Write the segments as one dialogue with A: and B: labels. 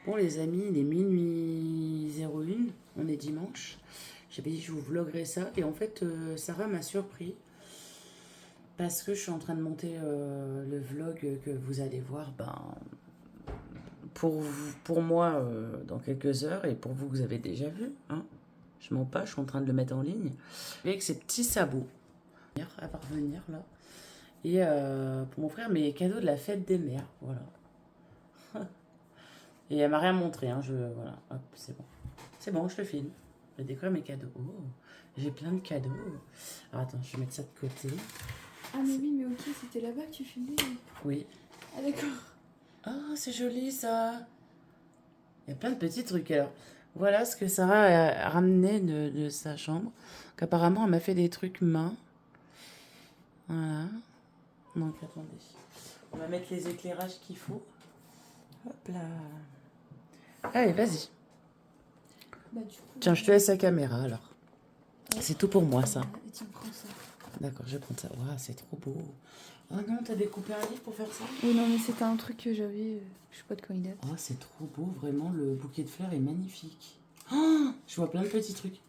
A: Bon les amis, il est minuit 01, on est dimanche. J'avais dit que je vous vloguerai ça et en fait Sarah m'a surpris parce que je suis en train de monter le vlog que vous allez voir pour moi dans quelques heures et pour vous que vous avez déjà vu. Hein. Je mens pas, je suis en train de le mettre en ligne. Avec ces petits sabots à parvenir là. Et pour mon frère mes cadeaux de la fête des mères, voilà. Et elle m'a rien montré, hein, voilà, hop, c'est bon. C'est bon, je le filme. Je décore mes cadeaux. Oh, j'ai plein de cadeaux. Alors attends, je vais mettre ça de côté.
B: Ah mais oui, mais ok, c'était là-bas que tu filmais.
A: Oui.
B: Ah d'accord.
A: Oh, c'est joli ça. Il y a plein de petits trucs. Alors, voilà ce que Sarah a ramené de sa chambre. Qu'apparemment, elle m'a fait des trucs main. Voilà. Donc, attendez. On va mettre les éclairages qu'il faut. Hop là. Allez, vas-y.
B: Bah du coup...
A: Tiens, je te laisse la caméra alors.
B: Ouais.
A: C'est tout pour moi, ça.
B: Et tu me prends ça.
A: D'accord, je vais prendre ça. Waouh, c'est trop beau. Oh non, t'as découpé un livre pour faire ça?
B: Oui, non, mais c'était un truc que j'avais... je sais pas de quand il date.
A: Oh, c'est trop beau, vraiment, le bouquet de fleurs est magnifique. Oh, je vois plein de petits trucs.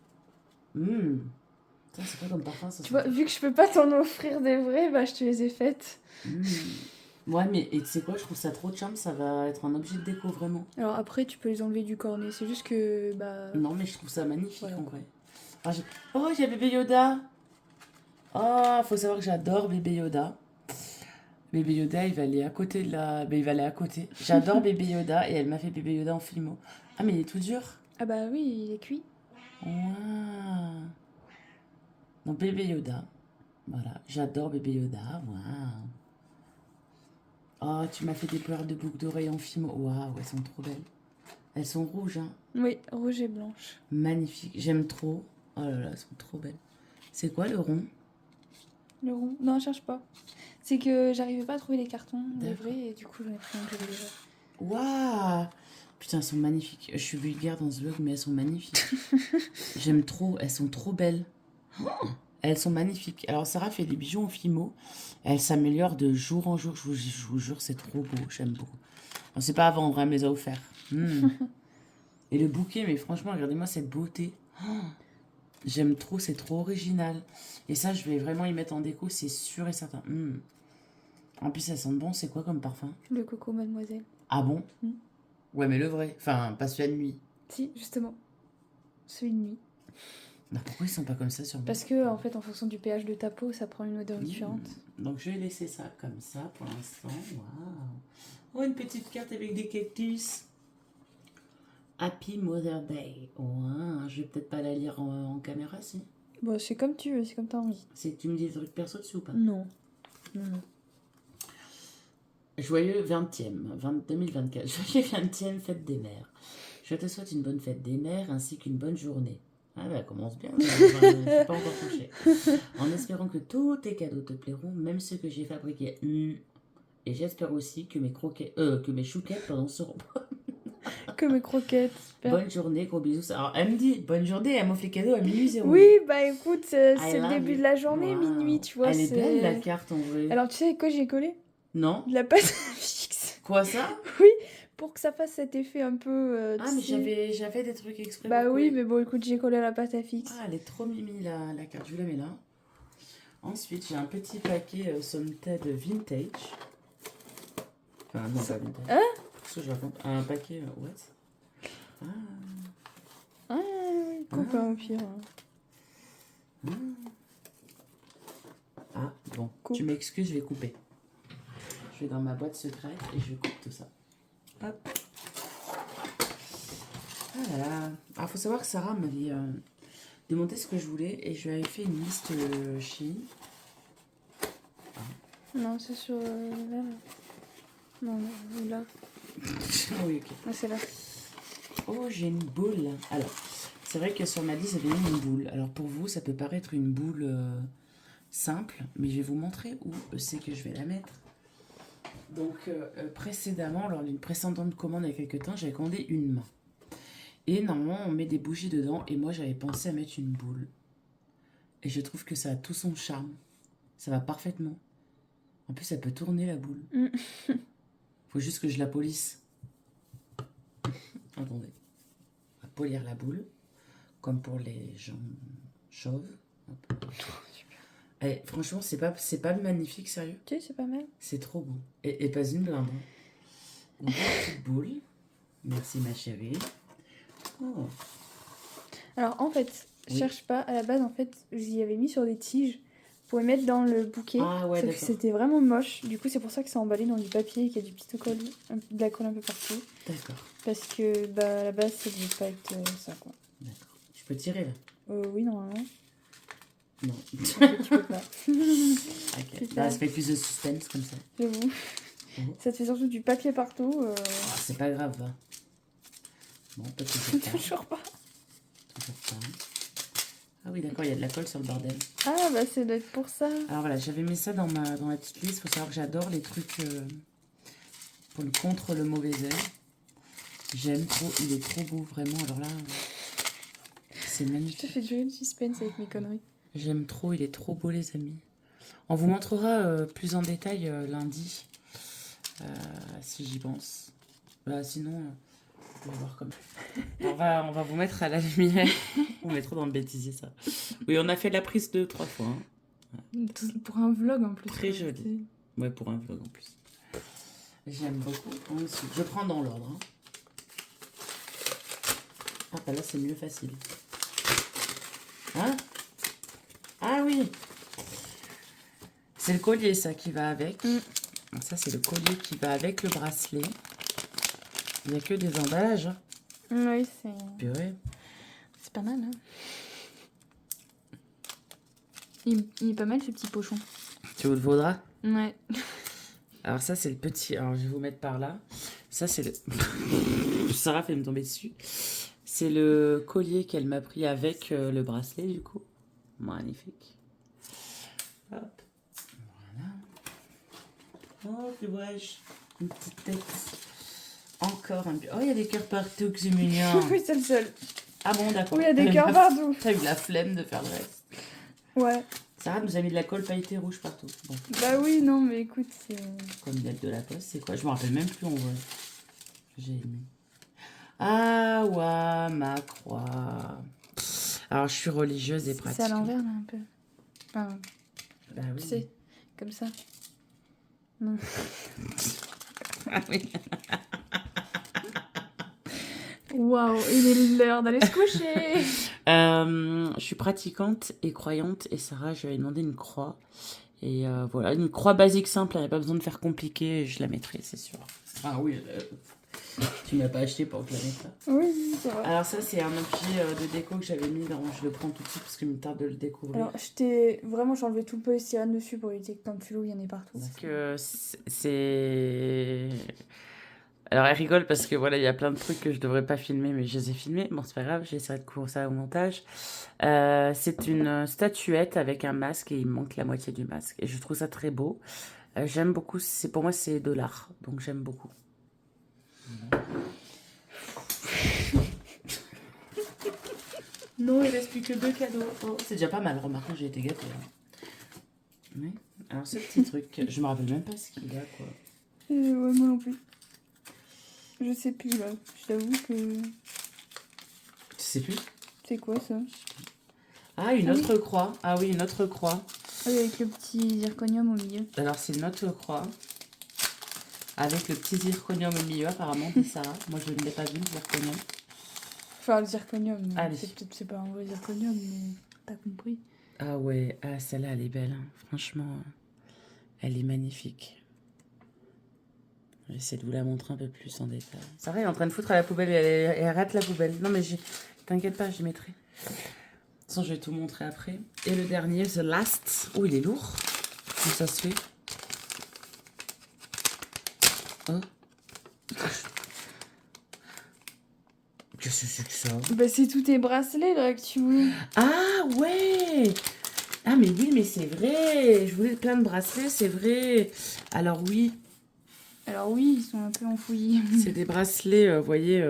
A: Ça, c'est pas comme parfum, ça.
B: Tu vois, vu que je peux pas t'en offrir des vrais, bah je te les ai faites.
A: Ouais, mais et tu sais quoi, je trouve ça trop charme, ça va être un objet de déco, vraiment.
B: Alors après, tu peux les enlever du cornet, c'est juste que... bah...
A: Non, mais je trouve ça magnifique,
B: voilà.
A: en vrai. Ah, oh, il y a bébé Yoda. Oh, faut savoir que j'adore bébé Yoda. Bébé Yoda, il va aller à côté de la... Ben, il va aller à côté. J'adore bébé Yoda et elle m'a fait bébé Yoda en fimo. Ah, mais il est tout dur.
B: Ah bah oui, il est cuit.
A: Waouh. Donc bébé Yoda. Voilà, j'adore bébé Yoda. Waouh. Oh, tu m'as fait des pleurs de boucles d'oreilles en fimo. Waouh, elles sont trop belles. Elles sont rouges, hein.
B: Oui, rouge et blanche.
A: Magnifique, j'aime trop. Oh là là, elles sont trop belles. C'est quoi le rond?
B: Le rond. Non, cherche pas. C'est que j'arrivais pas à trouver les cartons, les
A: D'accord.
B: vrais, et du coup j'en ai pris un que j'avais déjà.
A: Waouh. Putain, elles sont magnifiques. Je suis vulgaire dans ce vlog, mais elles sont magnifiques. J'aime trop, elles sont trop belles. Oh, elles sont magnifiques. Alors, Sarah fait des bijoux en fimo. Elle s'améliore de jour en jour. Je vous jure, c'est trop beau. J'aime beaucoup. On sait pas à vendre, elle me les a offerts. Et le bouquet, mais franchement, regardez-moi cette beauté. Oh, j'aime trop, c'est trop original. Et ça, je vais vraiment y mettre en déco, c'est sûr et certain. En plus, ça sent bon. C'est quoi comme parfum?
B: Le coco mademoiselle.
A: Ah bon? Ouais, mais le vrai. Enfin, pas celui de nuit.
B: Si, justement. Celui de nuit.
A: Bah, pourquoi ils sont pas comme ça sur moi?
B: Parce que, en fait, en fonction du pH de ta peau, ça prend une odeur différente.
A: Donc, je vais laisser ça comme ça pour l'instant. Waouh! Oh, une petite carte avec des cactus. Happy Mother Day. Ouais, je vais peut-être pas la lire en caméra, si.
B: Bon, c'est comme tu veux, c'est comme t'as envie.
A: Tu me dis des trucs perso dessus ou pas?
B: Non. Non, non.
A: Joyeux 20e, 2024. Joyeux 20e fête des mères. Je te souhaite une bonne fête des mères ainsi qu'une bonne journée. Ah bah, elle commence bien. Je suis pas encore touchée. En espérant que tous tes cadeaux te plairont, même ceux que j'ai fabriqués. Et j'espère aussi que mes chouquettes seront
B: Que mes croquettes. Super.
A: Bonne journée, gros bisous. Alors, elle me dit bonne journée, elle m'offre les cadeaux à minuit 0.
B: Oui, bah écoute, c'est le
A: love
B: début
A: it.
B: de la journée,
A: Wow.
B: minuit, tu vois.
A: Elle est
B: c'est
A: belle la carte en vrai.
B: Alors, tu sais avec quoi j'ai collé?
A: Non?
B: De la pâte à fixe.
A: Quoi ça?
B: Oui, pour que ça fasse cet effet un peu.
A: Ah, mais j'avais des trucs exprès.
B: Bah
A: pour
B: oui,
A: coller.
B: mais bon, écoute, j'ai collé à la pâte à fixe.
A: Ah, elle est trop mimi la carte. Je vous la mets là. Ensuite, j'ai un petit paquet Somted vintage. Enfin, non, pas vintage.
B: Hein?
A: Qu'est-ce que je raconte? Un paquet, what?
B: Ah oui, copain au pire.
A: Ah, bon,
B: Coupe.
A: tu m'excuses, je vais couper. Je vais dans ma boîte secrète et je coupe tout ça. Hop. Ah là là. Alors, faut savoir que Sarah m'avait demandé ce que je voulais et je lui avais fait une liste Shein.
B: Non, c'est sur là, là. Non, non, là.
A: Oui, ok.
B: Ah, c'est là.
A: Oh, j'ai une boule. Alors, c'est vrai que sur ma liste, j'avais mis une boule. Alors, pour vous, ça peut paraître une boule simple, mais je vais vous montrer où c'est que je vais la mettre. Donc, précédemment, lors d'une précédente commande il y a quelques temps, j'avais commandé une main. Et normalement, on met des bougies dedans. Et moi, j'avais pensé à mettre une boule. Et je trouve que ça a tout son charme. Ça va parfaitement. En plus, ça peut tourner la boule. Faut juste que je la polisse. Attendez. On va polir la boule, comme pour les gens chauves. Hop. Eh, franchement, c'est pas magnifique, sérieux.
B: Tu sais, c'est pas mal.
A: C'est trop beau. Et pas une blinde. Hein. Donc, une petite boule. Merci, ma chérie. Oh.
B: Alors, en fait,
A: Oui.
B: cherche pas. À la base, en fait, j'y avais mis sur des tiges pour les mettre dans le bouquet.
A: Ah ouais,
B: Sauf que
A: d'accord.
B: c'était vraiment moche. Du coup, c'est pour ça que c'est emballé dans du papier et qu'il y a du petit colle, de la colle un peu partout.
A: D'accord.
B: Parce que, bah, à la base, ça devait pas être ça, quoi.
A: D'accord. Je peux tirer, là?
B: Oui, normalement.
A: Non.
B: En fait, tu peux pas.
A: Ok.
B: C'est
A: Bah,
B: ça.
A: ça fait plus de suspense, comme ça.
B: J'avoue.
A: Oh.
B: Ça te fait surtout du papier partout.
A: Ah, c'est pas grave, va. Bon, peut-être pas.
B: Toujours pas.
A: Toujours pas. Ah oui, d'accord, il y a de la colle sur le bordel.
B: Ah, bah, c'est doit être pour ça.
A: Alors voilà, j'avais mis ça dans ma petite liste. Faut savoir que j'adore les trucs contre le mauvais œil. J'aime trop, il est trop beau, vraiment. Alors là, c'est
B: Je te
A: magnifique.
B: fais durer le suspense avec mes conneries.
A: J'aime trop, il est trop beau, les amis. On vous montrera plus en détail lundi, si j'y pense. Bah, sinon, on va voir comme. On va vous mettre à la lumière. On mettra dans le bêtisier, ça. Oui, on a fait la prise 2-3 fois. Hein.
B: Pour un vlog en plus.
A: Très joli. Ouais, pour un vlog en plus. J'aime beaucoup. Ensuite, je prends dans l'ordre. Hein. Ah, bah là, c'est mieux facile. Hein? Ah oui! C'est le collier, ça, qui va avec. Ça, c'est le collier qui va avec le bracelet. Il n'y a que des emballages. Hein.
B: Oui,
A: Purée.
B: c'est pas mal. Hein. Il est pas mal ce petit pochon.
A: Tu vous le vaudras?
B: Ouais.
A: Alors ça, c'est le petit... Alors, je vais vous mettre par là. Ça, c'est le... Sarah fait me tomber dessus. C'est le collier qu'elle m'a pris avec le bracelet, du coup. Magnifique. Hop. Voilà. Oh, tu vois, une petite tête. Encore un... Oh, il y a des cœurs partout, que c'est mignon.
B: Oui, c'est le seul.
A: Ah bon, d'accord.
B: Oui, il y a des cœurs partout.
A: T'as eu la flemme de faire le reste.
B: Ouais.
A: Sarah nous a mis de la colle pailletée rouge partout. Bon.
B: Bah oui, non, mais écoute, c'est...
A: Comme lettre de la poste, c'est quoi? Je me rappelle même plus en vrai. J'ai aimé. Ah ouais, ma croix. Alors je suis religieuse et pratique.
B: C'est à l'envers, là, un peu. Enfin,
A: Bah oui.
B: tu sais, comme ça. Non.
A: Ah oui.
B: Waouh, il est l'heure d'aller se coucher.
A: Je suis pratiquante et croyante et Sarah, je lui ai demandé une croix. Et voilà, une croix basique simple, il n'y a pas besoin de faire compliqué, je la mettrai, c'est sûr. Ah oui, tu m'as pas acheté pour que je la mette là.
B: Oui, c'est vrai.
A: Alors ça, c'est un objet de déco que j'avais mis dans... Je le prends tout de suite parce qu'il me tarde de le découvrir.
B: Alors, j'ai enlevé tout le polystyrène dessus pour éviter que quand tu l'ouvres, il y en ait partout.
A: Parce que c'est... Alors elle rigole parce que voilà, il y a plein de trucs que je devrais pas filmer, mais je les ai filmés. Bon, c'est pas grave, j'essaierai de couvrir ça au montage. C'est une statuette avec un masque et il me manque la moitié du masque. Et je trouve ça très beau. J'aime beaucoup, pour moi c'est de l'art, donc j'aime beaucoup. Non, il reste plus que 2 cadeaux. Oh, c'est déjà pas mal, remarquez, j'ai été gâtée. Hein. Oui. Alors ce petit truc, je me rappelle même pas ce qu'il a, quoi.
B: Ouais, moi non plus. Je sais plus, là. Je t'avoue que...
A: Tu sais plus?
B: C'est quoi, ça?
A: Ah, une autre croix. Ah oui, une autre croix.
B: Oui, avec le petit zirconium au milieu.
A: Alors c'est une autre croix. Avec le petit zirconium au milieu, apparemment, dit Sarah. Moi, je ne l'ai pas vu, le zirconium.
B: Enfin, le zirconium.
A: Allez.
B: C'est pas un vrai zirconium, mais t'as compris.
A: Ah ouais, ah, celle-là, elle est belle. Hein. Franchement, elle est magnifique. J'essaie de vous la montrer un peu plus en détail. Sarah est en train de foutre à la poubelle et elle rate la poubelle. Non, mais t'inquiète pas, j'y mettrai. De toute façon, je vais tout montrer après. Et le dernier, The Last. Oh, il est lourd. Comment ça se fait? Oh. Qu'est-ce que c'est que ça?
B: Bah, c'est tous tes bracelets, là, que tu voulais.
A: Ah, ouais! Ah, mais oui, mais c'est vrai. Je voulais plein de bracelets, c'est vrai. Alors, oui.
B: Alors oui, ils sont un peu enfouis.
A: C'est des bracelets, vous voyez,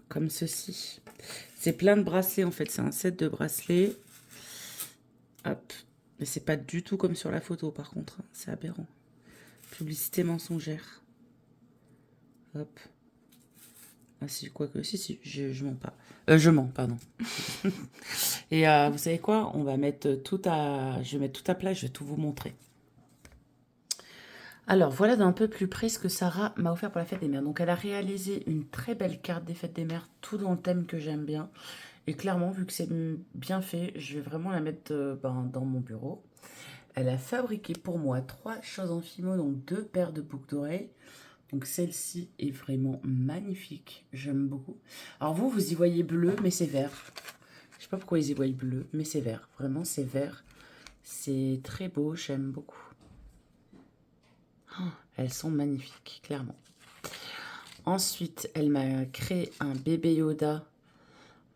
A: comme ceci. C'est plein de bracelets, en fait. C'est un set de bracelets. Hop. Mais c'est pas du tout comme sur la photo, par contre. Hein. C'est aberrant. Publicité mensongère. Hop. Ah si, quoique, si, je mens pas. Je mens, pardon. Et vous savez quoi? On va mettre tout à... Je vais mettre tout à plat, je vais tout vous montrer. Alors, voilà d'un peu plus près ce que Sarah m'a offert pour la fête des mères. Donc, elle a réalisé une très belle carte des fêtes des mères, tout dans le thème que j'aime bien. Et clairement, vu que c'est bien fait, je vais vraiment la mettre dans mon bureau. Elle a fabriqué pour moi 3 choses en fimo, donc 2 paires de boucles d'oreilles. Donc celle-ci est vraiment magnifique, j'aime beaucoup. Alors vous y voyez bleu, mais c'est vert. Je sais pas pourquoi ils y voient bleu, mais c'est vert. Vraiment, c'est vert. C'est très beau, j'aime beaucoup. Oh, elles sont magnifiques, clairement. Ensuite, elle m'a créé un bébé Yoda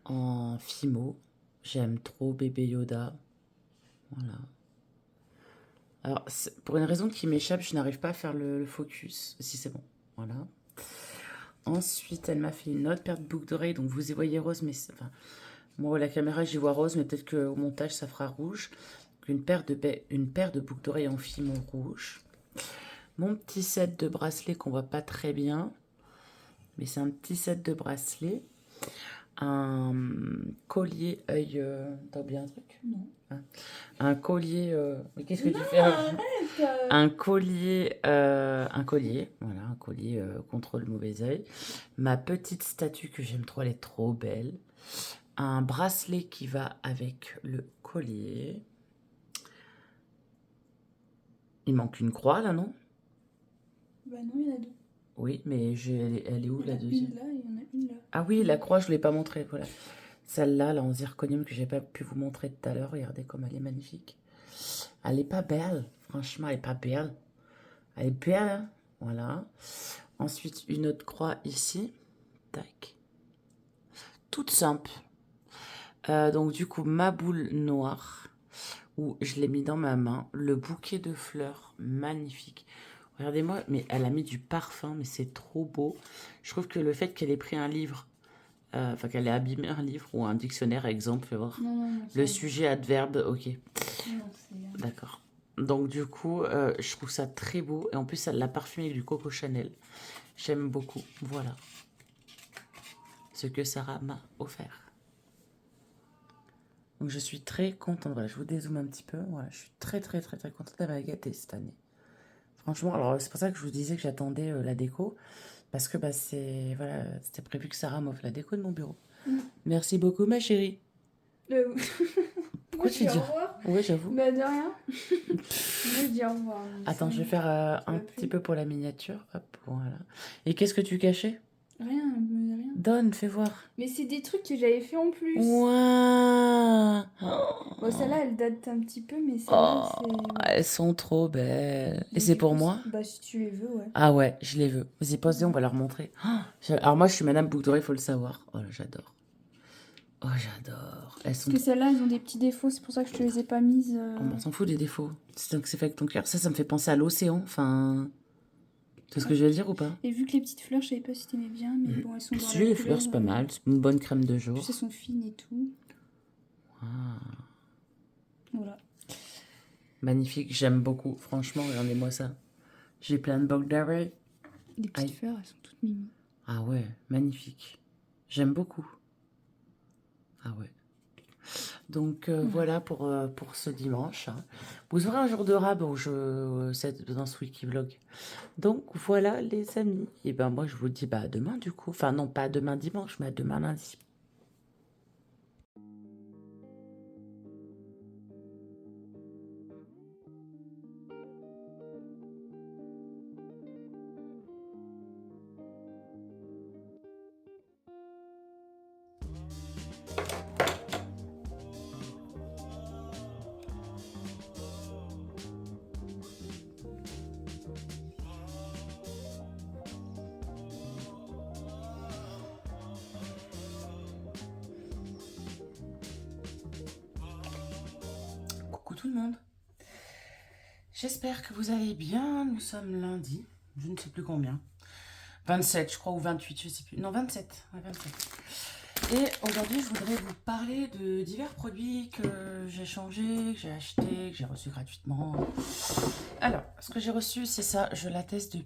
A: en fimo. J'aime trop bébé Yoda. Voilà. Alors, pour une raison qui m'échappe, je n'arrive pas à faire le focus. Si c'est bon. Voilà. Ensuite, elle m'a fait une autre paire de boucles d'oreilles. Donc, vous y voyez rose, mais... Enfin, moi, la caméra, j'y vois rose, mais peut-être qu'au montage, ça fera rouge. Une paire de boucles d'oreilles en fimo rouge. Mon petit set de bracelets qu'on voit pas très bien. Mais c'est un petit set de bracelets. Un collier œil... T'as oublié un truc?
B: Non.
A: Hein, un collier... Mais qu'est-ce que tu fais?
B: Arrête.
A: Un collier, voilà, un collier contre le mauvais œil. Ma petite statue que j'aime trop, elle est trop belle. Un bracelet qui va avec le collier. Il manque une croix là, non?
B: Bah non, il y en a 2.
A: Oui, mais elle est où la deuxième?
B: Une là, il y en a une là.
A: Ah oui, la croix, je ne l'ai pas montrée, voilà. Celle-là, là, en zirconium que j'ai pas pu vous montrer tout à l'heure. Regardez comme elle est magnifique. Elle est pas belle, franchement, elle est pas belle. Elle est belle, hein, voilà. Ensuite, une autre croix ici. Tac. Toute simple. Donc, du coup, ma boule noire, où je l'ai mis dans ma main. Le bouquet de fleurs, magnifique. Regardez-moi, mais elle a mis du parfum, mais c'est trop beau. Je trouve que le fait qu'elle ait pris un livre, enfin qu'elle ait abîmé un livre ou un dictionnaire, exemple, fais voir.
B: Non,
A: Le sujet, adverbe, ok.
B: Non, c'est...
A: D'accord. Donc, du coup, je trouve ça très beau. Et en plus, elle l'a parfumé avec du Coco Chanel. J'aime beaucoup. Voilà. Ce que Sarah m'a offert. Donc, je suis très contente. Voilà, je vous dézoome un petit peu. Voilà, je suis très contente d'avoir gâté cette année. Franchement, alors c'est pour ça que je vous disais que j'attendais la déco. Parce que bah, voilà, c'était prévu que Sarah m'offre la déco de mon bureau. Merci beaucoup, ma chérie. Pourquoi tu dis
B: au revoir?
A: Ouais, j'avoue.
B: Bah de rien. Moi je dis au revoir.
A: Attends, je vais faire un petit peu pour la miniature. Hop, voilà. Et qu'est-ce que tu cachais?
B: Rien, mais rien.
A: Donne, fais voir.
B: Mais c'est des trucs que j'avais fait en plus.
A: Ouah.
B: Bon, celle-là, elle date un petit peu, mais celle-là,
A: Oh,
B: c'est...
A: elles sont trop belles. Et
B: Mais
A: c'est
B: du
A: pour
B: coup,
A: moi?
B: Bah, si tu les veux, ouais.
A: Ah ouais, je les veux. Vas-y, posez, on va leur montrer. Alors moi, je suis Madame Boucle d'Oreille, il faut le savoir. Oh là, j'adore. Oh, j'adore. Elles sont...
B: Parce que celles-là, elles ont des petits défauts, c'est pour ça que je te les ai pas mises.
A: Oh, on s'en fout des défauts. C'est que c'est fait avec ton cœur. Ça me fait penser à l'océan. Enfin... C'est ce que je vais dire ou pas?
B: Et vu que les petites fleurs, je savais pas si t'aimais bien, mais bon, elles sont dans
A: Si,
B: la
A: les
B: couleur,
A: fleurs, c'est pas mal. C'est une bonne crème de jour.
B: Tu sais, elles sont fines et tout.
A: Ah.
B: Voilà.
A: Magnifique, j'aime beaucoup. Franchement, regardez-moi ça. J'ai plein de boucles d'oreilles.
B: Les petites fleurs, elles sont toutes mimi.
A: Ah ouais, magnifique. J'aime beaucoup. Ah ouais. Donc voilà pour ce dimanche. Hein. Vous aurez un jour de rab dans ce Wikivlog. Donc voilà les amis. Et ben moi je vous dis bah à demain du coup. Enfin non, pas demain dimanche, mais à demain lundi. Coucou tout le monde. J'espère que vous allez bien. Nous sommes lundi. Je ne sais plus combien. 27 je crois ou 28, je sais plus. Non 27. Ouais, 27. Et aujourd'hui, je voudrais vous parler de divers produits que j'ai changés, que j'ai achetés, que j'ai reçus gratuitement. Alors, ce que j'ai reçu, c'est ça. Je la teste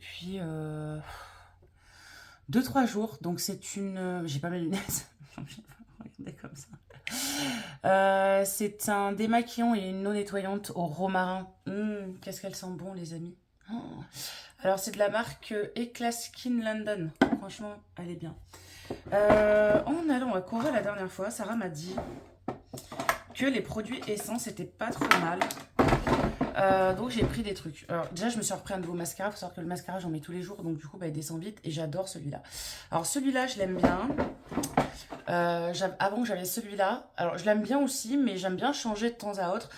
A: 2-3 jours. Donc c'est une... j'ai pas mes lunettes. Regardez comme ça. C'est un démaquillant et une eau nettoyante au romarin. Qu'est-ce qu'elle sent bon, les amis. Oh. Alors, c'est de la marque Eclat Skin London. Franchement, elle est bien. En allant à Cora la dernière fois, Sarah m'a dit que les produits essence étaient pas trop mal. Donc j'ai pris des trucs. Alors déjà je me suis repris un nouveau mascara. Faut savoir que le mascara j'en mets tous les jours. Donc du coup bah, il descend vite. Et j'adore celui-là. Alors celui-là je l'aime bien. Avant j'avais celui-là. Alors je l'aime bien aussi. Mais j'aime bien changer de temps à autre.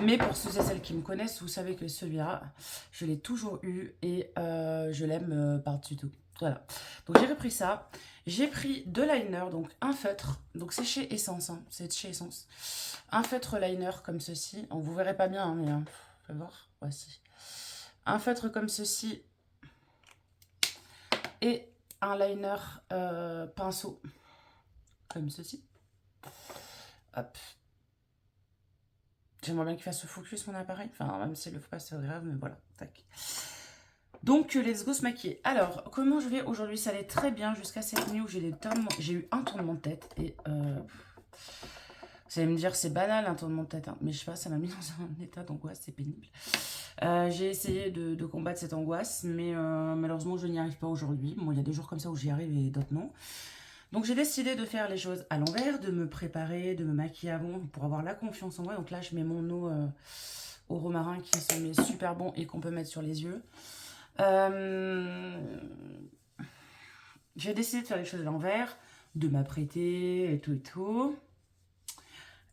A: Mais pour ceux et celles qui me connaissent, vous savez que celui-là je l'ai toujours eu. Et je l'aime par-dessus tout. Voilà. Donc j'ai repris ça. J'ai pris deux liners. Donc un feutre. Donc c'est chez Essence. Hein. C'est chez Essence. Un feutre liner comme ceci. On vous verrez pas bien hein, mais... voir, voici. Un feutre comme ceci et un liner pinceau comme ceci. Hop. J'aimerais bien qu'il fasse le focus mon appareil. Enfin, même s'il le fait pas, c'est grave, mais voilà. Tac. Donc, let's go se maquiller. Alors, comment je vais aujourd'hui? Ça allait très bien jusqu'à cette nuit où j'ai eu un tournement de tête et... vous allez me dire, c'est banal un tournement de tête, hein. Mais je sais pas, ça m'a mis dans un état d'angoisse, c'est pénible. J'ai essayé de combattre cette angoisse, mais malheureusement, je n'y arrive pas aujourd'hui. Bon, il y a des jours comme ça où j'y arrive et d'autres non. Donc, j'ai décidé de faire les choses à l'envers, de me préparer, de me maquiller avant pour avoir la confiance en moi. Donc là, je mets mon eau au romarin qui sont mes super bons et qu'on peut mettre sur les yeux. J'ai décidé de faire les choses à l'envers, de m'apprêter et tout et tout.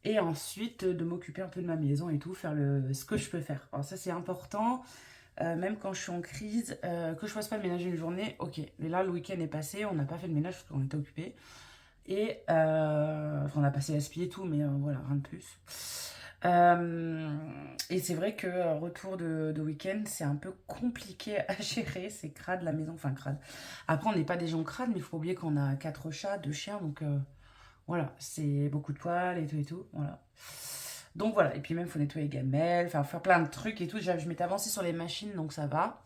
A: Et ensuite, de m'occuper un peu de ma maison et tout, faire ce que je peux faire. Alors ça, c'est important, même quand je suis en crise, que je fasse pas le ménage une journée, ok. Mais là, le week-end est passé, on n'a pas fait le ménage parce qu'on était occupés. Et, enfin, on a passé l'aspirateur et tout, mais voilà, rien de plus. Et c'est vrai que retour de week-end, c'est un peu compliqué à gérer, c'est crade la maison, enfin crade. Après, on n'est pas des gens crades, mais il faut oublier qu'on a 4 chats, 2 chiens, donc... voilà, c'est beaucoup de poils et tout, voilà. Donc voilà, et puis même, il faut nettoyer les gamelles, enfin, faire plein de trucs et tout. Déjà, je m'étais avancée sur les machines, donc ça va.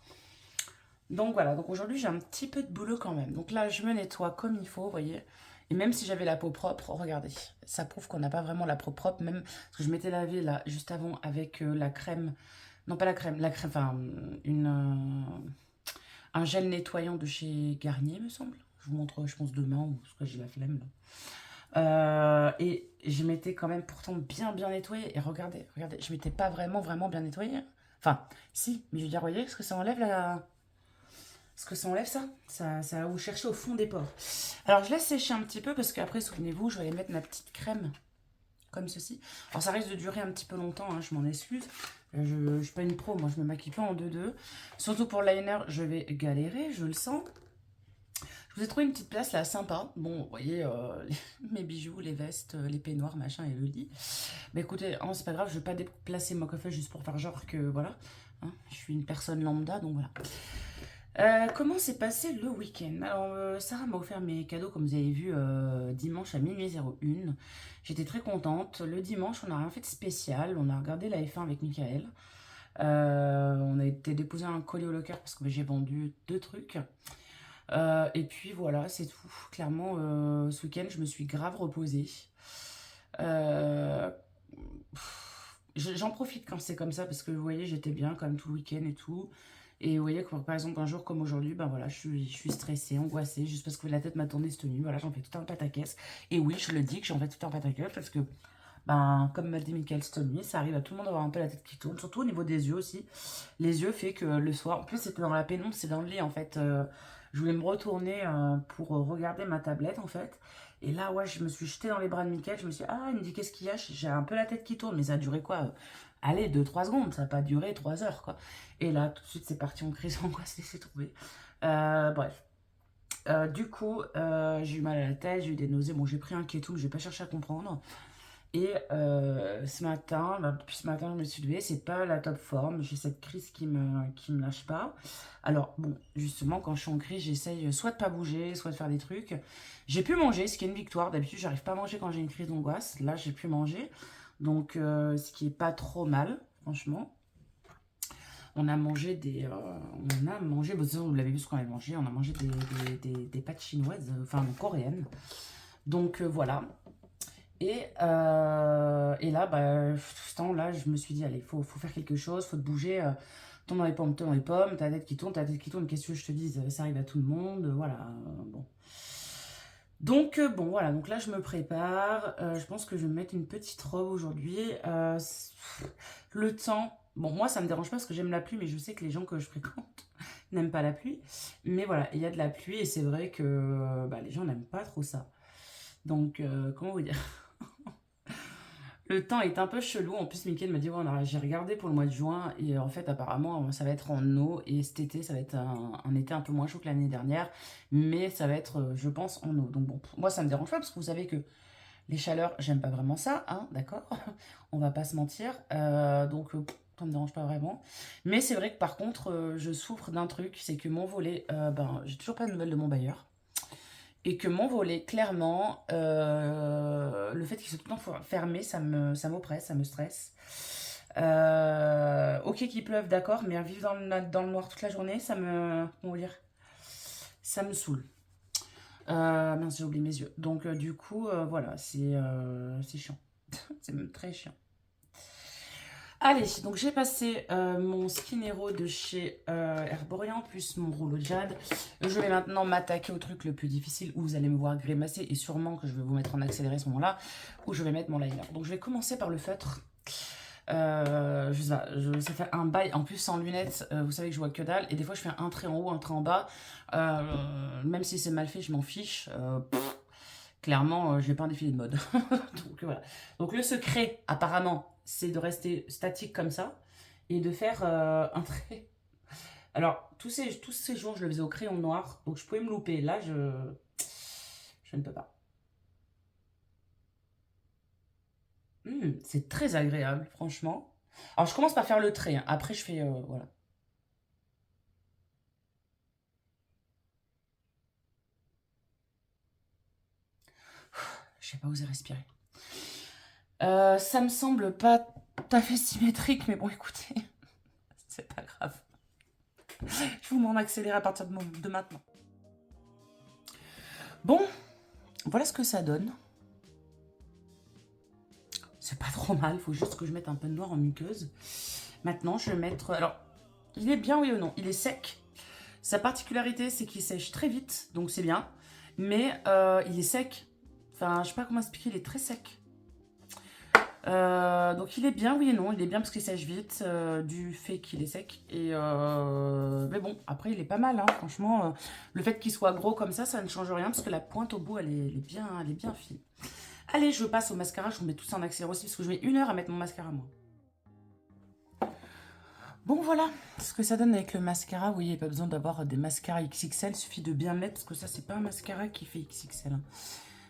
A: Donc voilà, donc aujourd'hui, j'ai un petit peu de boulot quand même. Donc là, je me nettoie comme il faut, vous voyez. Et même si j'avais la peau propre, regardez, ça prouve qu'on n'a pas vraiment la peau propre, même parce que je m'étais lavée là, juste avant, avec la crème, non pas la crème, enfin, un gel nettoyant de chez Garnier, me semble. Je vous montre, je pense, demain, ou parce que j'ai la flemme, là. Et je m'étais quand même pourtant bien nettoyée. Et regardez, je m'étais pas vraiment bien nettoyée. Enfin, si, mais je veux dire, voyez, est-ce que ça enlève la... Est-ce que ça enlève ça? Ça va vous chercher au fond des pores. Alors, je laisse sécher un petit peu parce qu'après, souvenez-vous, je vais aller mettre ma petite crème comme ceci. Alors, ça risque de durer un petit peu longtemps, hein, je m'en excuse. Je suis pas une pro, moi, je me maquille pas en 2-2. Surtout pour le liner, je vais galérer, je le sens. Je vous ai trouvé une petite place là, sympa. Bon, vous voyez, mes bijoux, les vestes, les peignoirs, machin et le lit. Mais écoutez, hein, c'est pas grave, je vais pas déplacer mon coiffeur juste pour faire genre que, voilà. Hein, je suis une personne lambda, donc voilà. Comment s'est passé le week-end? Alors, Sarah m'a offert mes cadeaux, comme vous avez vu, dimanche à minuit 01. J'étais très contente. Le dimanche, on n'a rien fait de spécial. On a regardé la F1 avec Michael. On a été déposer un colis au locker parce que j'ai vendu 2 trucs. Et puis voilà, c'est tout. Clairement, ce week-end, je me suis grave reposée. J'en profite quand c'est comme ça parce que vous voyez, j'étais bien quand même tout le week-end et tout. Et vous voyez, par exemple, un jour comme aujourd'hui, ben voilà, je suis stressée, angoissée, juste parce que la tête m'a tourné cette nuit. Voilà, j'en fais tout un pataquès. Et oui, je le dis que j'en fais tout un pataquès parce que, ben, comme m'a dit Michael cette nuit, ça arrive à tout le monde d'avoir un peu la tête qui tourne, surtout au niveau des yeux aussi. Les yeux fait que le soir, en plus, c'était dans la pénombre, c'est dans le lit en fait. Je voulais me retourner pour regarder ma tablette en fait. Et là, ouais, je me suis jetée dans les bras de Michael. Je me suis dit, ah, il me dit, qu'est-ce qu'il y a? J'ai un peu la tête qui tourne, mais ça a duré quoi? Allez, 2-3 secondes, ça n'a pas duré 3 heures, quoi. Et là, tout de suite, c'est parti en crise d'angoisse, laissez tomber. Bref. Du coup, j'ai eu mal à la tête, j'ai eu des nausées. Bon, j'ai pris un Ketum, je vais pas chercher à comprendre. Et ce matin, bah, depuis ce matin, je me suis levée, c'est pas la top forme. J'ai cette crise qui me lâche pas. Alors, bon, justement, quand je suis en crise, j'essaye soit de pas bouger, soit de faire des trucs. J'ai pu manger, ce qui est une victoire. D'habitude, j'arrive pas à manger quand j'ai une crise d'angoisse. Là, j'ai pu manger. Donc, ce qui est pas trop mal, franchement. on a mangé des... vous l'avez vu ce qu'on a mangé, on a mangé des pâtes chinoises, enfin coréennes. Donc voilà. Et là, bah, tout ce temps-là, je me suis dit, allez, faut faire quelque chose, faut te bouger. Tourne dans les pommes, tourne dans les pommes, ta tête qui tourne, qu'est-ce que je te dise, ça arrive à tout le monde, voilà, bon. Donc, bon, voilà, donc là, je me prépare, je pense que je vais me mettre une petite robe aujourd'hui. Le temps, bon, moi, ça me dérange pas parce que j'aime la pluie, mais je sais que les gens que je fréquente n'aiment pas la pluie. Mais voilà, il y a de la pluie et c'est vrai que bah, les gens n'aiment pas trop ça. Donc, comment vous dire? Le temps est un peu chelou. En plus, Mickaël m'a dit, ouais, j'ai regardé pour le mois de juin. Et en fait, apparemment, ça va être en eau. Et cet été, ça va être un été un peu moins chaud que l'année dernière. Mais ça va être, je pense, en eau. Donc bon, moi, ça me dérange pas parce que vous savez que les chaleurs, j'aime pas vraiment ça. Hein, d'accord. On va pas se mentir. Donc, ça me dérange pas vraiment. Mais c'est vrai que par contre, je souffre d'un truc. C'est que mon volet, ben, j'ai toujours pas de nouvelles de mon bailleur. Et que mon volet, clairement, le fait qu'il soit tout le temps fermé, ça m'oppresse, ça me stresse. Ok qu'il pleuve, d'accord, mais vivre dans le noir toute la journée, comment dire, ça me saoule. Mince, j'ai oublié mes yeux. Donc du coup, voilà, c'est chiant. C'est même très chiant. Allez, donc j'ai passé mon Skin Hero de chez Herborian plus mon rouleau de jade. Je vais maintenant m'attaquer au truc le plus difficile où vous allez me voir grimacer et sûrement que je vais vous mettre en accéléré à ce moment-là où je vais mettre mon liner. Donc je vais commencer par le feutre. Ça fait un bail en plus sans lunettes, vous savez que je vois que dalle et des fois je fais un trait en haut, un trait en bas. Même si c'est mal fait, je m'en fiche. Clairement, je vais pas un défilé de mode. Donc voilà. Donc le secret, apparemment, c'est de rester statique comme ça et de faire un trait. Alors, tous ces jours, je le faisais au crayon noir, donc je pouvais me louper. Là, je ne peux pas. C'est très agréable, franchement. Alors, je commence par faire le trait. Hein. Après, je fais... voilà. Je sais pas oser respirer. Ça me semble pas tout à fait symétrique, mais bon, écoutez, c'est pas grave. Je vous mets en accéléré à partir de maintenant. Bon, voilà ce que ça donne. C'est pas trop mal, il faut juste que je mette un peu de noir en muqueuse. Maintenant, je vais mettre... Alors, il est bien, oui ou non? Il est sec. Sa particularité, c'est qu'il sèche très vite, donc c'est bien. Mais il est sec. Enfin, je sais pas comment expliquer, il est très sec. Donc il est bien, oui et non. Il est bien parce qu'il sèche vite, du fait qu'il est sec. Et mais bon, après il est pas mal, hein, franchement. Le fait qu'il soit gros comme ça ne change rien parce que la pointe au bout, elle est bien fine. Allez, je passe au mascara. Je vous mets tout ça en accéléré aussi parce que je mets 1 heure à mettre mon mascara, moi. Bon, voilà ce que ça donne avec le mascara. Vous voyez, il n'y a pas besoin d'avoir des mascaras XXL. Il suffit de bien mettre parce que ça, c'est pas un mascara qui fait XXL. Hein.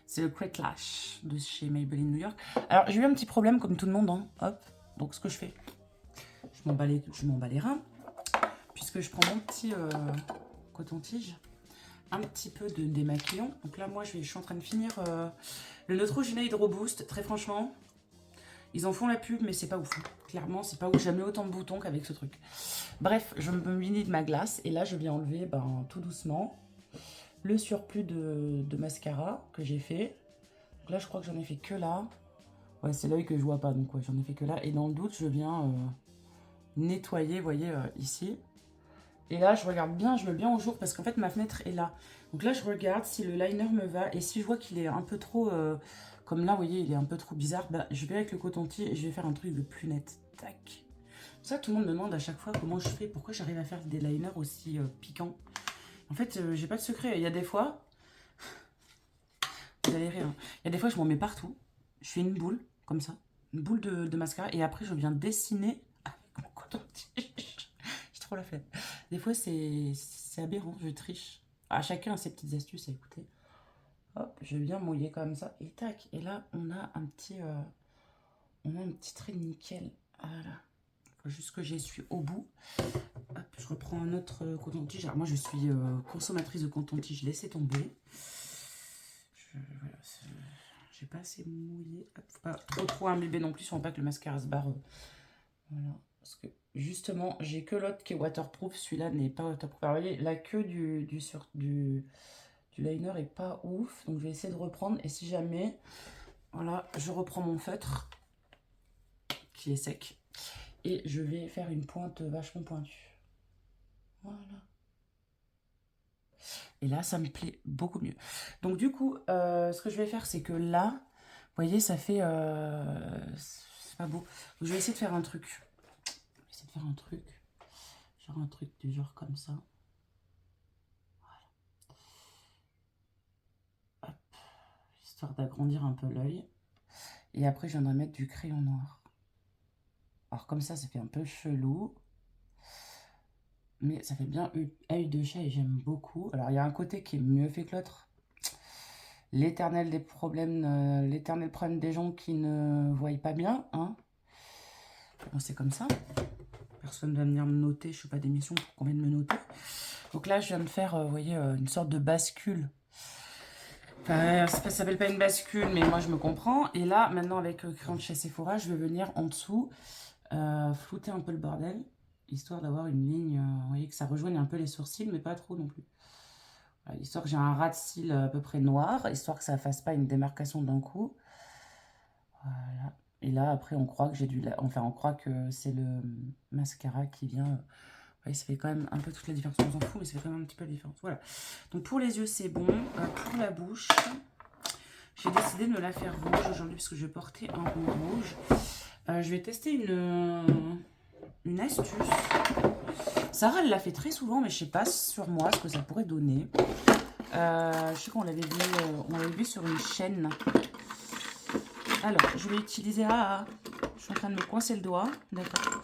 A: C'est le Great Lash de chez Maybelline New York. Alors, j'ai eu un petit problème comme tout le monde. Hein. Hop. Donc, ce que je fais, je m'en bats les reins. Puisque je prends mon petit coton-tige. Un petit peu de démaquillant. Donc là, moi, je suis en train de finir le Neutrogena Hydro Boost. Très franchement, ils en font la pub, mais c'est pas ouf. Hein. Clairement, c'est pas ouf. J'ai jamais autant de boutons qu'avec ce truc. Bref, je me munis de ma glace. Et là, je viens enlever tout doucement le surplus de mascara que j'ai fait. Donc là, je crois que j'en ai fait que là. Ouais, c'est l'œil que je vois pas, donc ouais, j'en ai fait que là. Et dans le doute, je viens nettoyer, vous voyez, ici. Et là, je regarde bien, je mets bien au jour parce qu'en fait, ma fenêtre est là. Donc là, je regarde si le liner me va. Et si je vois qu'il est un peu trop... comme là, vous voyez, il est un peu trop bizarre. Bah, je vais avec le coton-tige et je vais faire un truc de plus net. Tac. Ça, tout le monde me demande à chaque fois comment je fais, pourquoi j'arrive à faire des liners aussi piquants. En fait, j'ai pas de secret. Il y a des fois... Vous allez rire. Hein. Il y a des fois, je m'en mets partout. Je fais une boule, comme ça. Une boule de mascara. Et après, je viens dessiner avec mon coton-tige. J'ai trop la flemme. Des fois, c'est aberrant. Je triche. Ah, chacun a ses petites astuces à écouter. Hop, je viens mouiller comme ça. Et tac. Et là, on a un petit trait de nickel. Voilà. Faut juste que j'essuie au bout. Hop, je reprends un autre coton-tige. Alors, moi, je suis consommatrice de coton-tige. Laissez tomber. Voilà, j'ai pas assez mouillé. Faut pas trop imbiber non plus, si on veut pas que le mascara se barre. Voilà, Parce que justement, j'ai que l'autre qui est waterproof. Celui-là n'est pas waterproof. Alors, vous voyez, la queue du liner est pas ouf. Donc, je vais essayer de reprendre. Et si jamais, voilà, je reprends mon feutre qui est sec. Et je vais faire une pointe vachement pointue. Voilà. Et là, ça me plaît beaucoup mieux. Donc, du coup, ce que je vais faire, c'est que là, vous voyez, ça fait... c'est pas beau. Donc, je vais essayer de faire un truc. Je vais essayer de faire un truc. Genre un truc du genre comme ça. Voilà. Hop. Histoire d'agrandir un peu l'œil. Et après, je viendrai mettre du crayon noir. Alors, comme ça fait un peu chelou. Mais ça fait bien œil de chat et j'aime beaucoup. Alors, il y a un côté qui est mieux fait que l'autre. L'éternel problème des gens qui ne voient pas bien. Hein. Bon, c'est comme ça. Personne ne va venir me noter. Je ne suis pas d'émission pour qu'on vienne me noter. Donc là, je viens de faire, vous voyez, une sorte de bascule. Enfin, ça s'appelle pas une bascule, mais moi, je me comprends. Et là, maintenant, avec le crayon de chez Sephora, je vais venir en dessous flouter un peu le bordel. Histoire d'avoir une ligne, vous voyez, que ça rejoigne un peu les sourcils, mais pas trop non plus. Voilà, histoire que j'ai un ras de cils à peu près noir, histoire que ça ne fasse pas une démarcation d'un coup. Voilà. Et là, après, on croit que j'ai enfin, on croit que c'est le mascara qui vient... Ouais, ça fait quand même un peu toute la différence. On s'en fout, mais ça fait quand même un petit peu la différence. Voilà. Donc, pour les yeux, c'est bon. Pour la bouche, j'ai décidé de me la faire rouge aujourd'hui, parce que je vais porter un rond rouge. Je vais tester une astuce. Sarah, elle l'a fait très souvent, mais je sais pas sur moi ce que ça pourrait donner. Je sais qu'on l'avait vu sur une chaîne. Alors, je vais utiliser... Ah, je suis en train de me coincer le doigt. D'accord.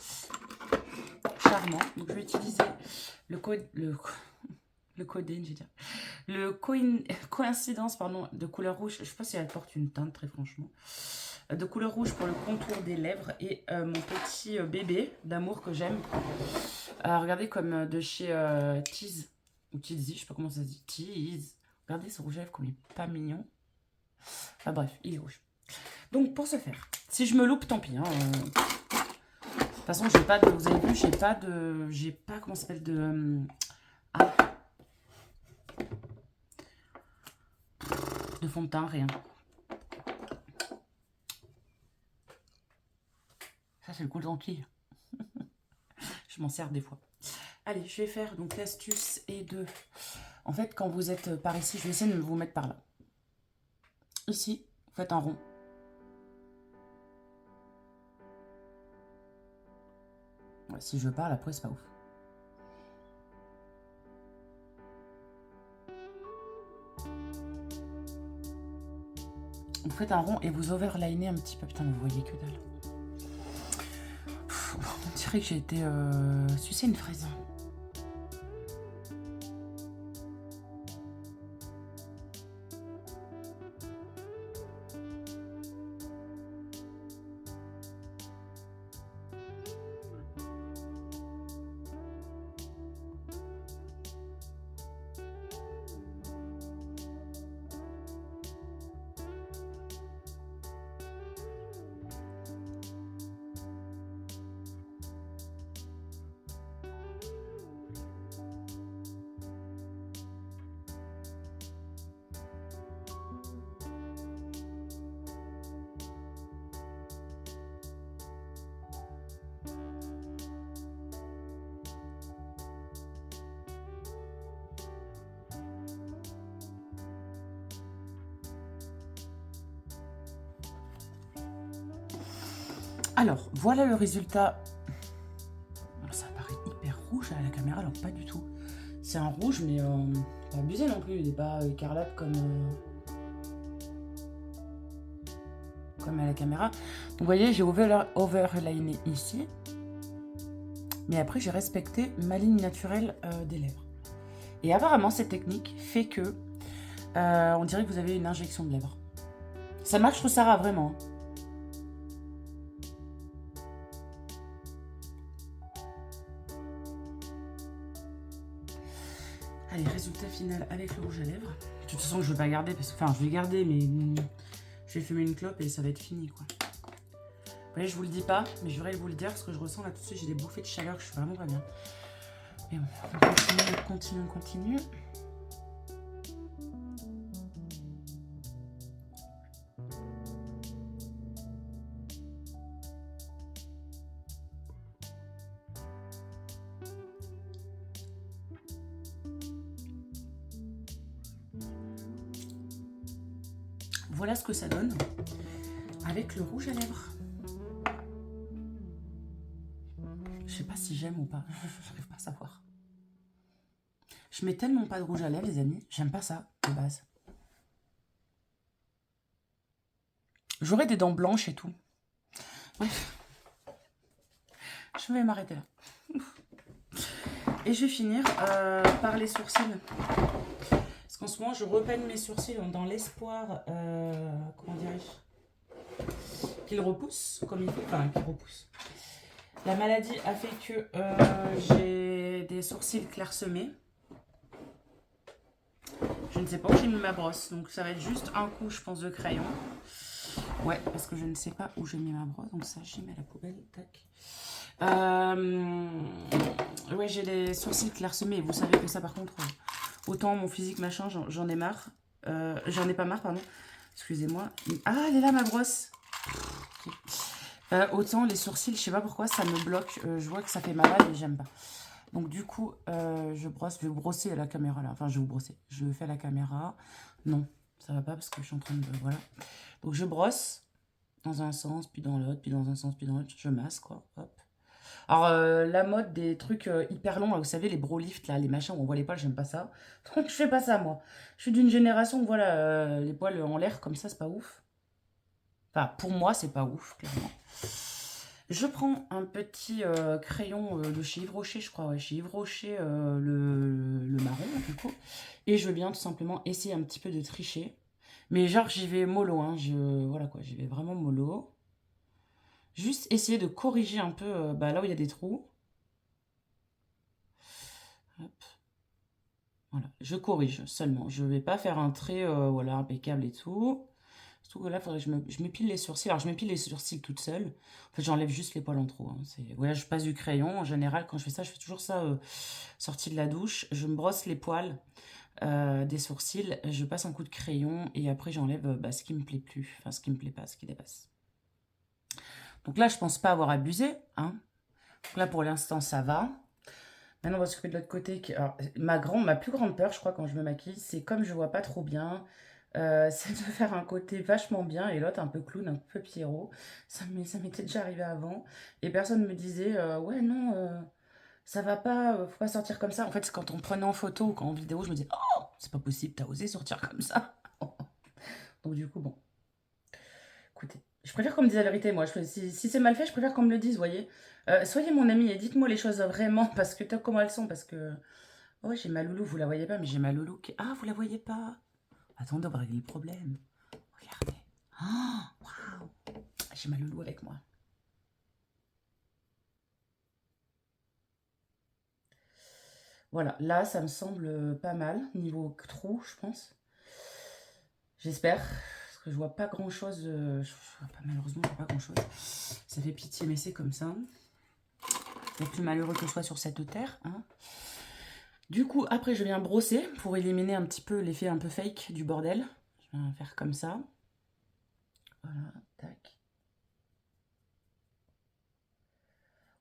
A: Charmant. Donc, je vais utiliser le coïncidence pardon, de couleur rouge. Je sais pas si elle porte une teinte, très franchement. De couleur rouge pour le contour des lèvres. Et mon petit bébé d'amour que j'aime. Regardez comme de chez Tease. Ou Teasy, je sais pas comment ça se dit. Tease. Regardez ce rouge à lèvres comme il est pas mignon. Enfin bref, il est rouge. Donc pour ce faire, si je me loupe, tant pis. Hein, de toute façon, j'ai pas de... Vous avez vu, j'ai pas... Comment ça s'appelle de fond de teint, rien. Ça, c'est le coup de lentilles. Je m'en sers des fois. Allez, je vais faire donc l'astuce et de... En fait, quand vous êtes par ici, je vais essayer de vous mettre par là. Ici, vous faites un rond. Ouais, si je parle, après, c'est pas ouf. Vous faites un rond et vous overlinez un petit peu. Putain, vous voyez que dalle. On dirait que j'ai été sucer une fraise. Alors, voilà le résultat. Ça paraît hyper rouge à la caméra, alors pas du tout. C'est un rouge, mais pas abusé non plus. Il n'est pas écarlate comme à la caméra. Donc, vous voyez, j'ai overliné ici. Mais après, j'ai respecté ma ligne naturelle des lèvres. Et apparemment, cette technique fait que on dirait que vous avez une injection de lèvres. Ça marche sur Sarah, vraiment. Allez, résultat final avec le rouge à lèvres. De toute façon, je ne vais pas garder, parce que, enfin, je vais garder, mais je vais fumer une clope et ça va être fini, quoi. voyez, je vous le dis pas, mais je voudrais vous le dire parce que je ressens là tout de suite, j'ai des bouffées de chaleur, que je suis vraiment pas bien. Mais bon, on continue. Voilà ce que ça donne avec le rouge à lèvres. Je sais pas si j'aime ou pas, j'arrive pas à savoir. Je mets tellement pas de rouge à lèvres, les amis, j'aime pas ça de base. J'aurais des dents blanches et tout. Bref, je vais m'arrêter là. Et je vais finir par les sourcils. Parce qu'en ce moment, je repeigne mes sourcils dans l'espoir, comment dirais-je, qu'ils repoussent comme il faut. Enfin, qu'ils repoussent. La maladie a fait que j'ai des sourcils clairsemés. Je ne sais pas où j'ai mis ma brosse. Donc ça va être juste un coup, je pense, de crayon. Ouais, parce que je ne sais pas où j'ai mis ma brosse. Donc ça, j'y mets à la poubelle. Tac. Ouais, j'ai les sourcils clairsemés. Vous savez que ça, par contre, autant mon physique machin, j'en ai marre. J'en ai pas marre, pardon. Excusez-moi. Ah, elle est là, ma brosse. Autant les sourcils, je sais pas pourquoi, ça me bloque. Je vois que ça fait mal et j'aime pas. Donc du coup, je vais vous brosser à la caméra là. Enfin, je vais vous brosser. Je fais à la caméra. Non, ça va pas parce que je suis en train de... Voilà. Donc je brosse dans un sens, puis dans l'autre, puis dans un sens, puis dans l'autre. Je masse, quoi. Hop. Alors, la mode des trucs hyper longs, là, vous savez, les bro lifts, là, les machins où on voit les poils, j'aime pas ça. Donc, je fais pas ça, moi. Je suis d'une génération où, voilà, les poils en l'air, comme ça, c'est pas ouf. Enfin, pour moi, c'est pas ouf, clairement. Je prends un petit crayon de chez Yves Rocher, je crois, ouais, chez Yves Rocher, le marron, du coup. Et je viens tout simplement essayer un petit peu de tricher. Mais genre, j'y vais mollo, hein, voilà quoi, j'y vais vraiment mollo. Juste essayer de corriger un peu là où il y a des trous. Hop. Voilà, je corrige seulement. Je ne vais pas faire un trait voilà, impeccable et tout. Surtout que là, il faudrait que je m'épile les sourcils. Alors, je m'épile les sourcils toute seule. En fait, j'enlève juste les poils en trop. Hein. Ouais, je passe du crayon. En général, quand je fais ça, je fais toujours ça sortie de la douche. Je me brosse les poils des sourcils. Je passe un coup de crayon et après, j'enlève ce qui me plaît plus. Enfin, ce qui me plaît pas, ce qui dépasse. Donc là, je pense pas avoir abusé. Hein. Donc là, pour l'instant, ça va. Maintenant, on va s'occuper de l'autre côté. Alors, ma plus grande peur, je crois, quand je me maquille, c'est comme je vois pas trop bien, c'est de faire un côté vachement bien et l'autre un peu clown, un peu Pierrot. Ça m'était déjà arrivé avant. Et personne me disait, ouais, non, ça va pas, faut pas sortir comme ça. En fait, quand on me prenait en photo ou en vidéo, je me disais, oh, c'est pas possible, t'as osé sortir comme ça. Donc, du coup, bon. Écoutez, je préfère qu'on me dise la vérité, moi. Si c'est mal fait, je préfère qu'on me le dise, vous voyez. Soyez mon ami et dites-moi les choses vraiment, parce que comment elles sont, parce que... Oh, j'ai ma loulou, vous la voyez pas, mais j'ai ma loulou qui... Ah, vous la voyez pas? Attendez, on va régler le problème. Regardez. Ah, waouh. J'ai ma loulou avec moi. Voilà, là, ça me semble pas mal, niveau trou, je pense. J'espère, parce que je vois pas grand-chose. Malheureusement, je vois pas grand-chose. Ça fait pitié, mais c'est comme ça. Le plus malheureux que je sois sur cette terre. Hein. Du coup, après, je viens brosser pour éliminer un petit peu l'effet un peu fake du bordel. Je vais faire comme ça. Voilà, tac.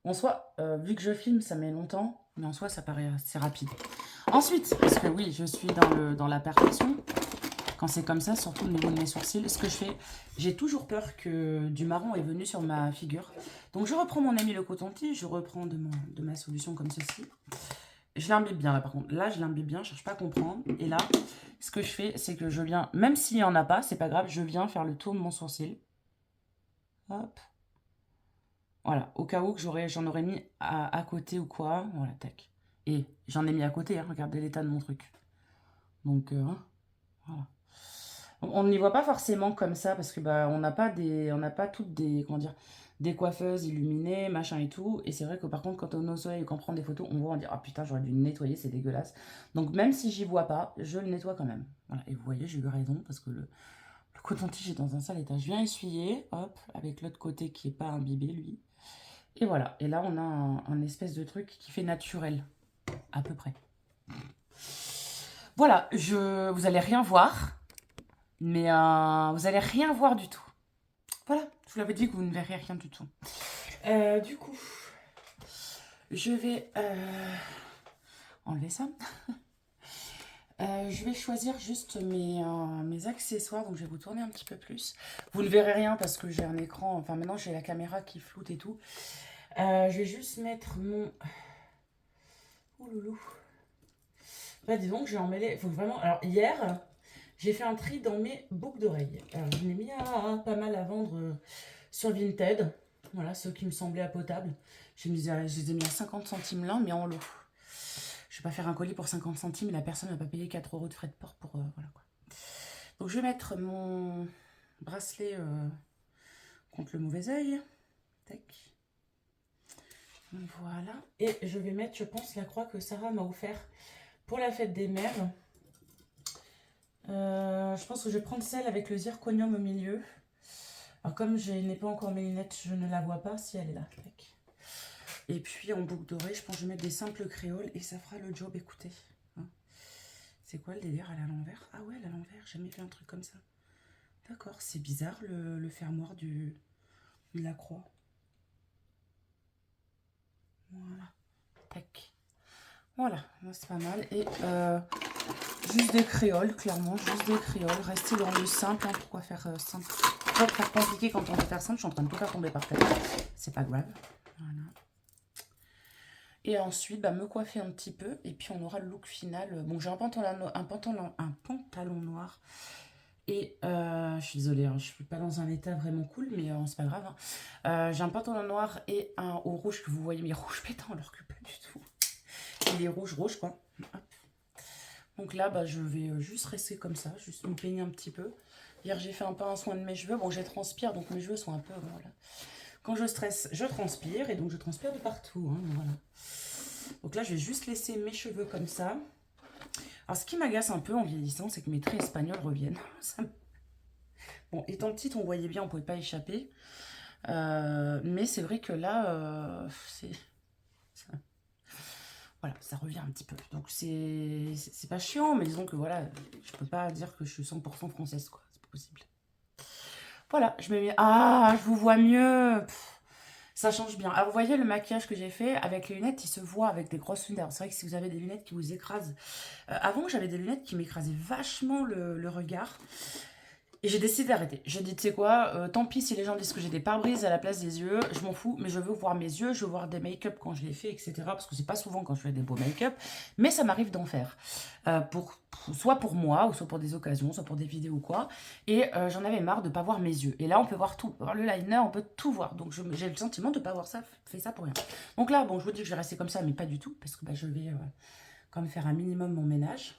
A: En soi, vu que je filme, ça met longtemps, mais en soi, ça paraît assez rapide. Ensuite, parce que oui, je suis dans la perfection, quand c'est comme ça, surtout au niveau de mes sourcils, ce que je fais, j'ai toujours peur que du marron est venu sur ma figure. Donc, je reprends mon ami le coton-tige, je reprends de ma solution comme ceci. Je l'imbibe bien là par contre. Là, je l'imbibe bien, je cherche pas à comprendre. Et là, ce que je fais, c'est que je viens, même s'il n'y en a pas, c'est pas grave, je viens faire le tour de mon sourcil. Hop. Voilà, au cas où que j'en aurais mis à côté ou quoi. Voilà, tac. Et j'en ai mis à côté, hein, regardez l'état de mon truc. Donc, voilà. On n'y voit pas forcément comme ça parce que on n'a pas toutes des, comment dire, des coiffeuses illuminées, machin et tout. Et c'est vrai que par contre, quand on est au soleil et qu'on prend des photos, on voit, on dit, ah putain, j'aurais dû le nettoyer, c'est dégueulasse. Donc même si j'y vois pas, je le nettoie quand même. Voilà. Et vous voyez, j'ai eu raison parce que Le coton-tige est dans un sale état. Je viens essuyer, hop, avec l'autre côté qui n'est pas imbibé, lui. Et voilà. Et là, on a un espèce de truc qui fait naturel, à peu près. Voilà, vous allez rien voir, mais vous allez rien voir du tout. Voilà, je vous l'avais dit que vous ne verrez rien du tout. Du coup, je vais enlever ça. Je vais choisir juste mes accessoires, donc je vais vous tourner un petit peu plus. Vous ne verrez rien parce que j'ai un écran, enfin maintenant j'ai la caméra qui floute et tout. Je vais juste mettre mon... Ouh loulou. Bah dis donc, j'ai emmêlé, il faut vraiment... Alors hier, j'ai fait un tri dans mes boucles d'oreilles. Alors je l'ai mis pas mal à vendre sur Vinted. Voilà, ceux qui me semblaient potables. Je les ai mis à 50 centimes l'un, mais en lot. Je vais pas faire un colis pour 50 centimes et la personne ne va pas payer 4 € de frais de port pour... voilà quoi. Donc je vais mettre mon bracelet contre le mauvais œil. Tac. Voilà. Et je vais mettre, je pense, la croix que Sarah m'a offert pour la fête des mères. Je pense que je vais prendre celle avec le zirconium au milieu. Alors comme je n'ai pas encore mes lunettes, je ne la vois pas si elle est là. Tac. Et puis en boucle dorée, je pense que je vais mettre des simples créoles et ça fera le job, écoutez. Hein. C'est quoi le délire? Elle est à l'envers? Ah ouais, elle est à l'envers, j'ai jamais fait un truc comme ça. D'accord, c'est bizarre le fermoir de la croix. Voilà. Tac. Voilà, c'est pas mal. Et juste des créoles, clairement, juste des créoles. Restez dans le simple, hein. Pourquoi faire simple? Pourquoi faire compliqué quand on peut faire simple? Je suis en train de tout faire tomber par terre. C'est pas grave. Voilà. Et ensuite, bah, me coiffer un petit peu. Et puis, on aura le look final. Bon, j'ai un pantalon noir. Et je suis désolée, hein, je suis pas dans un état vraiment cool, mais c'est pas grave. Hein. J'ai un pantalon noir et un haut rouge que vous voyez, mais rouge pétant, alors que pas du tout. Il est rouge, quoi. Hop. Donc là, bah, je vais juste rester comme ça, juste me peigner un petit peu. Hier, j'ai fait un peu un soin de mes cheveux. Bon, j'ai transpire, donc mes cheveux sont un peu... voilà. Quand je stresse, je transpire, et donc je transpire de partout. Hein, voilà. Donc là, je vais juste laisser mes cheveux comme ça. Alors, ce qui m'agace un peu en vieillissant, c'est que mes traits espagnols reviennent. Bon, étant petite, on voyait bien, on ne pouvait pas échapper. Mais c'est vrai que là, voilà, ça revient un petit peu. Donc, c'est pas chiant, mais disons que voilà, je peux pas dire que je suis 100% française, quoi. C'est pas possible. Voilà, je me mets... Ah, je vous vois mieux. Ça change bien. Alors, vous voyez le maquillage que j'ai fait avec les lunettes, il se voit avec des grosses lunettes. C'est vrai que si vous avez des lunettes qui vous écrasent... avant, j'avais des lunettes qui m'écrasaient vachement le regard. Et j'ai décidé d'arrêter. J'ai dit, tu sais quoi, tant pis si les gens disent que j'ai des pare-brises à la place des yeux, je m'en fous, mais je veux voir mes yeux, je veux voir des make-up quand je les fais, etc. Parce que c'est pas souvent quand je fais des beaux make-up, mais ça m'arrive d'en faire. Soit pour moi, ou soit pour des occasions, soit pour des vidéos ou quoi. Et j'en avais marre de pas voir mes yeux. Et là, on peut voir tout. On peut voir le liner, on peut tout voir. Donc j'ai le sentiment de pas voir ça, fait ça pour rien. Donc là, bon, je vous dis que je vais rester comme ça, mais pas du tout, parce que bah, je vais quand même faire un minimum mon ménage.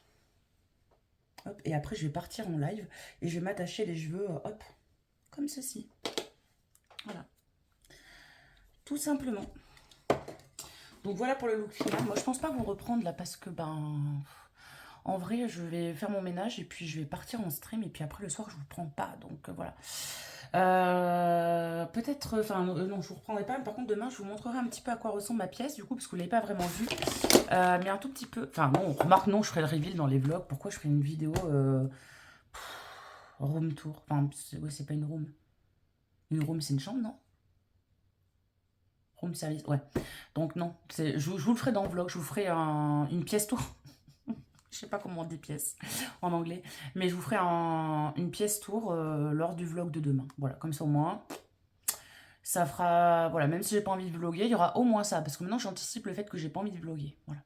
A: Hop, et après, je vais partir en live et je vais m'attacher les cheveux, hop, comme ceci. Voilà. Tout simplement. Donc voilà pour le look final. Moi, je pense pas vous reprendre là parce que, en vrai, je vais faire mon ménage et puis je vais partir en stream. Et puis après, le soir, je vous prends pas. Donc voilà. Peut-être, enfin, non, je vous reprendrai pas. Mais par contre, demain, je vous montrerai un petit peu à quoi ressemble ma pièce, du coup, parce que vous l'avez pas vraiment vu. Mais un tout petit peu. Enfin, non, remarque, non, je ferai le reveal dans les vlogs. Pourquoi je ferai une vidéo room tour? Enfin, c'est pas une room. Une room, c'est une chambre, non? Room service, ouais. Donc, non, je vous le ferai dans le vlog. Je vous ferai une pièce tour. Je sais pas comment on dit pièce en anglais. Mais je vous ferai une pièce tour lors du vlog de demain. Voilà, comme ça au moins. Ça fera... Voilà, même si j'ai pas envie de vlogger, il y aura au moins ça. Parce que maintenant, j'anticipe le fait que j'ai pas envie de vlogger. Voilà.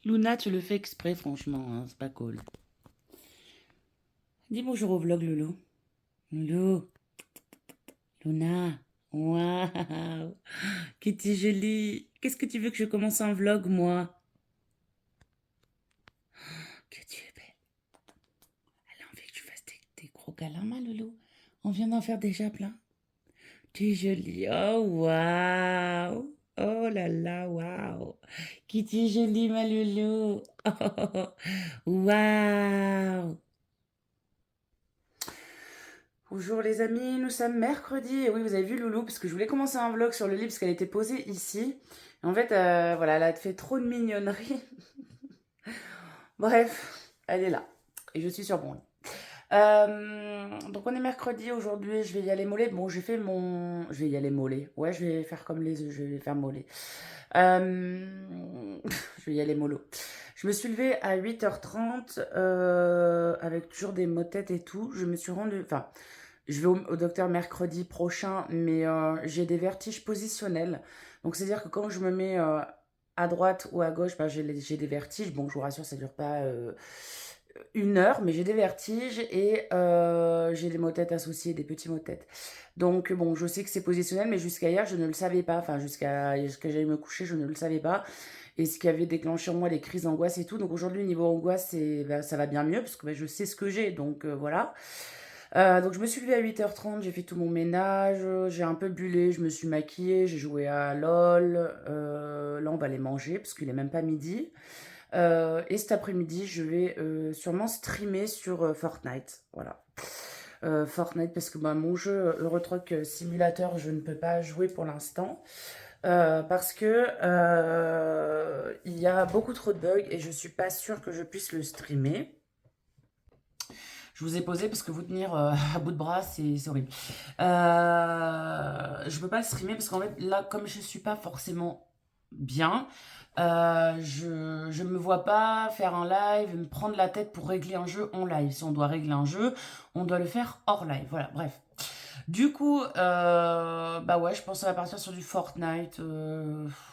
A: Luna, tu le fais exprès, franchement, hein, c'est pas cool. Dis bonjour au vlog, Loulou. Loulou, Luna, waouh, Kitty jolie. Qu'est-ce que tu veux que je commence un vlog, moi? Que tu es belle. Elle a envie que tu fasses des gros câlins, ma Loulou. On vient d'en faire déjà plein. Tu es jolie. Oh, waouh. Oh là là, waouh. Kitty jolie, ma Loulou. Oh, waouh. Bonjour les amis, nous sommes mercredi. Et oui, vous avez vu Loulou, parce que je voulais commencer un vlog sur le lit, parce qu'elle était posée ici. Et en fait, voilà, elle a fait trop de mignonneries. Bref, elle est là. Et je suis sur mon lit. Donc on est mercredi aujourd'hui, je vais y aller mollet. Bon, j'ai fait mon... Je vais y aller mollet. Ouais, je vais faire comme les œufs, je vais faire mollet. Je vais y aller mollo. Je me suis levée à 8h30 avec toujours des maux de tête et tout. Je me suis rendue... Enfin, je vais au docteur mercredi prochain, mais j'ai des vertiges positionnels. Donc c'est-à-dire que quand je me mets à droite ou à gauche, bah, j'ai des vertiges. Bon, je vous rassure, ça ne dure pas 1 heure, mais j'ai des vertiges et j'ai des maux de tête associés, des petits maux de tête. Donc bon, je sais que c'est positionnel, mais jusqu'à hier, je ne le savais pas. Enfin, jusqu'à ce que j'aille me coucher, je ne le savais pas. Et ce qui avait déclenché en moi des crises d'angoisse et tout. Donc aujourd'hui, niveau angoisse, bah, ça va bien mieux, parce que bah, je sais ce que j'ai. Donc voilà. Donc je me suis levée à 8h30, j'ai fait tout mon ménage, j'ai un peu bullé, je me suis maquillée, j'ai joué à LOL. Là, on va aller manger, parce qu'il est même pas midi. Et cet après-midi, je vais sûrement streamer sur Fortnite. Voilà. Fortnite, parce que bah, mon jeu Euro Truck Simulator, je ne peux pas jouer pour l'instant. Parce que il y a beaucoup trop de bugs et je suis pas sûre que je puisse le streamer. Je vous ai posé parce que vous tenir à bout de bras, c'est horrible. Je peux pas le streamer parce qu'en fait, là, comme je suis pas forcément bien, je me vois pas faire un live, me prendre la tête pour régler un jeu en live. Si on doit régler un jeu, on doit le faire hors live. Voilà, bref. Du coup, bah ouais, je pense que ça va partir sur du Fortnite.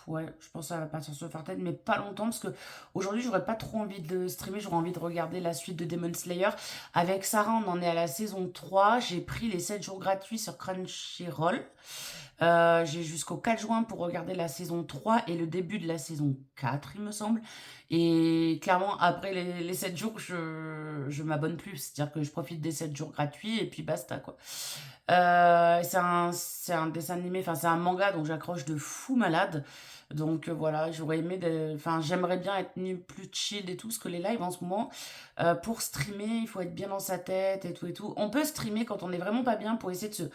A: Ouais, je pense que ça va partir sur Fortnite, mais pas longtemps, parce que aujourd'hui, j'aurais pas trop envie de streamer. J'aurais envie de regarder la suite de Demon Slayer. Avec Sarah, on en est à la saison 3. J'ai pris les 7 jours gratuits sur Crunchyroll. J'ai jusqu'au 4 juin pour regarder la saison 3 et le début de la saison 4, il me semble. Et clairement, après les 7 jours, je m'abonne plus. C'est-à-dire que je profite des 7 jours gratuits et puis basta, quoi. C'est un dessin animé, enfin c'est un manga, donc j'accroche de fou malade. Donc voilà, j'aurais aimé, enfin j'aimerais bien être plus chill et tout, parce que les lives en ce moment, pour streamer, il faut être bien dans sa tête et tout et tout. On peut streamer quand on est vraiment pas bien pour essayer de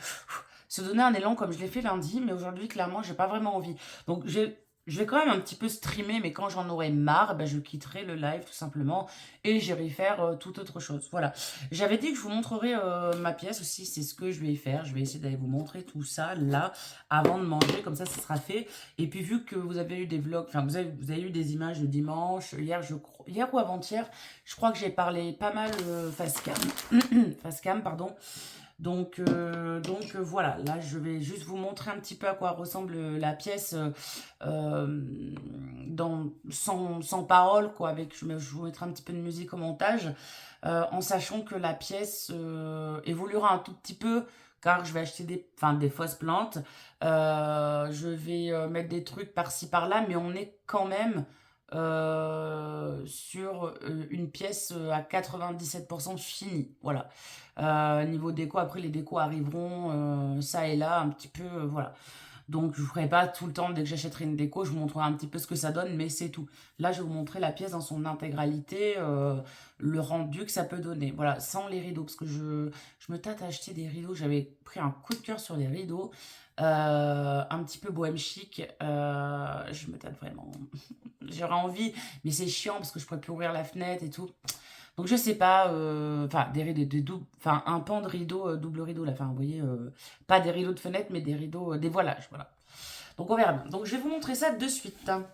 A: se donner un élan comme je l'ai fait lundi, mais aujourd'hui clairement j'ai pas vraiment envie. Donc je vais quand même un petit peu streamer, mais quand j'en aurai marre, ben, je quitterai le live tout simplement et j'irai faire toute autre chose. Voilà. J'avais dit que je vous montrerai ma pièce aussi, c'est ce que je vais faire. Je vais essayer d'aller vous montrer tout ça là avant de manger, comme ça sera fait. Et puis vu que vous avez eu des vlogs, enfin vous avez eu des images de dimanche, hier ou avant-hier, je crois que j'ai parlé pas mal face cam, face cam, pardon. Donc voilà, là je vais juste vous montrer un petit peu à quoi ressemble la pièce sans parole, quoi. Je vous mettrai un petit peu de musique au montage, en sachant que la pièce évoluera un tout petit peu, car je vais acheter des fausses plantes. Je vais mettre des trucs par-ci par-là, mais on est quand même sur une pièce à 97% finie. Voilà. Niveau déco, après les décos arriveront ça et là, un petit peu, voilà. Donc je ne ferai pas tout le temps, dès que j'achèterai une déco, je vous montrerai un petit peu ce que ça donne, mais c'est tout. Là, je vais vous montrer la pièce dans son intégralité, le rendu que ça peut donner. Voilà, sans les rideaux, parce que je me tâte à acheter des rideaux. J'avais pris un coup de cœur sur les rideaux, un petit peu bohème chic. Je me tâte vraiment. J'aurais envie, mais c'est chiant parce que je pourrais plus ouvrir la fenêtre et tout. Donc je sais pas, enfin des rideaux de double, enfin un pan de rideau, double rideau là, enfin vous voyez, pas des rideaux de fenêtre, mais des rideaux, des voilages, voilà. Donc on verra bien. Donc je vais vous montrer ça de suite, hein.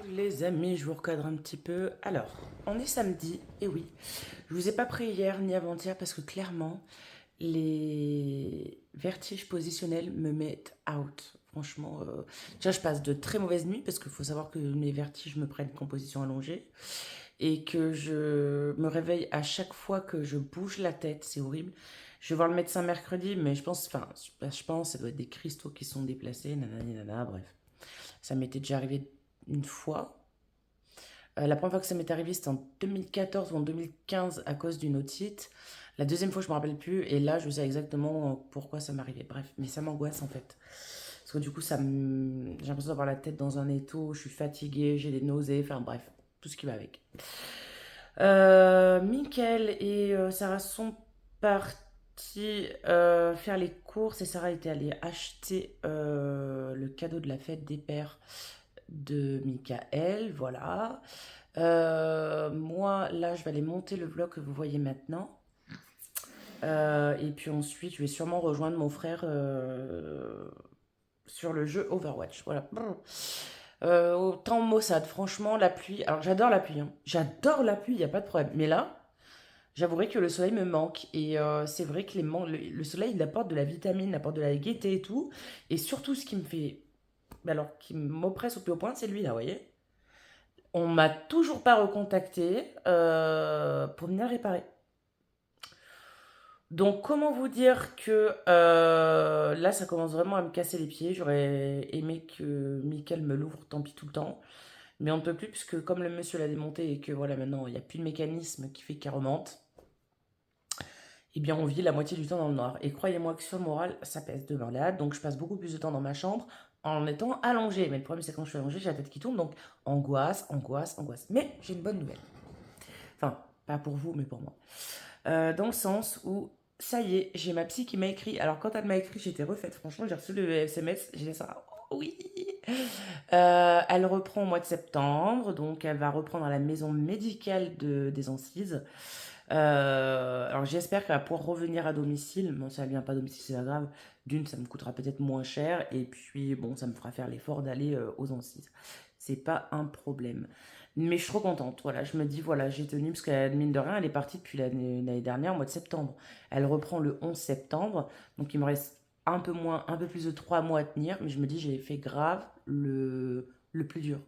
A: Les amis, je vous recadre un petit peu. Alors, on est samedi, et oui, je vous ai pas pris hier ni avant-hier parce que clairement, les vertiges positionnels me mettent out. Franchement, déjà je passe de très mauvaises nuits parce qu'il faut savoir que mes vertiges me prennent qu'en position allongée et que je me réveille à chaque fois que je bouge la tête, c'est horrible. Je vais voir le médecin mercredi, mais je pense, enfin, je pense, ça doit être des cristaux qui sont déplacés, nanani, nanana, bref. Ça m'était déjà arrivé une fois. La première fois que ça m'est arrivé, c'était en 2014 ou en 2015 à cause d'une otite. La deuxième fois, je me rappelle plus. Et là, je sais exactement pourquoi ça m'arrivait. Bref, mais ça m'angoisse en fait. Parce que du coup, j'ai l'impression d'avoir la tête dans un étau. Je suis fatiguée, j'ai des nausées. Enfin bref, tout ce qui va avec. Mickaël et Sarah sont partis faire les courses. Et Sarah était allée acheter le cadeau de la fête des pères de Michael, voilà. Moi, là, je vais aller monter le vlog que vous voyez maintenant. Et puis ensuite, je vais sûrement rejoindre mon frère sur le jeu Overwatch. Voilà. Au temps maussade, franchement, la pluie. Alors, j'adore la pluie, hein. J'adore la pluie, il n'y a pas de problème. Mais là, j'avouerai que le soleil me manque. Et c'est vrai que le soleil, il apporte de la vitamine, il apporte de la gaieté et tout. Et surtout, ce qui me fait. Alors, qui m'oppresse au plus haut point, c'est lui, là, vous voyez. On m'a toujours pas recontacté pour venir réparer. Donc, comment vous dire que là, ça commence vraiment à me casser les pieds. J'aurais aimé que Mickaël me l'ouvre, tant pis tout le temps. Mais on ne peut plus, puisque comme le monsieur l'a démonté et que voilà, maintenant, il n'y a plus de mécanisme qui fait qu'elle remonte, eh bien, on vit la moitié du temps dans le noir. Et croyez-moi que sur le moral, ça pèse de malade. Donc, je passe beaucoup plus de temps dans ma chambre en étant allongée. Mais le problème, c'est que quand je suis allongée, j'ai la tête qui tourne. Donc, angoisse, angoisse, angoisse. Mais j'ai une bonne nouvelle. Enfin, pas pour vous, mais pour moi. Dans le sens où, ça y est, j'ai ma psy qui m'a écrit. Alors, quand elle m'a écrit, j'étais refaite. Franchement, j'ai reçu le SMS. J'ai dit ça. Oh, oui. Elle reprend au mois de septembre. Donc, elle va reprendre à la maison médicale des Ancises. Alors j'espère qu'elle va pouvoir revenir à domicile. Bon, si elle vient pas à domicile, c'est pas grave. D'une, ça me coûtera peut-être moins cher. Et puis, bon, ça me fera faire l'effort d'aller aux Ancises. C'est pas un problème. Mais je suis trop contente. Voilà, je me dis, voilà, j'ai tenu parce qu'elle, mine de rien, elle est partie depuis l'année dernière, au mois de septembre. Elle reprend le 11 septembre. Donc il me reste un peu moins, un peu plus de 3 mois à tenir. Mais je me dis, j'ai fait grave le plus dur.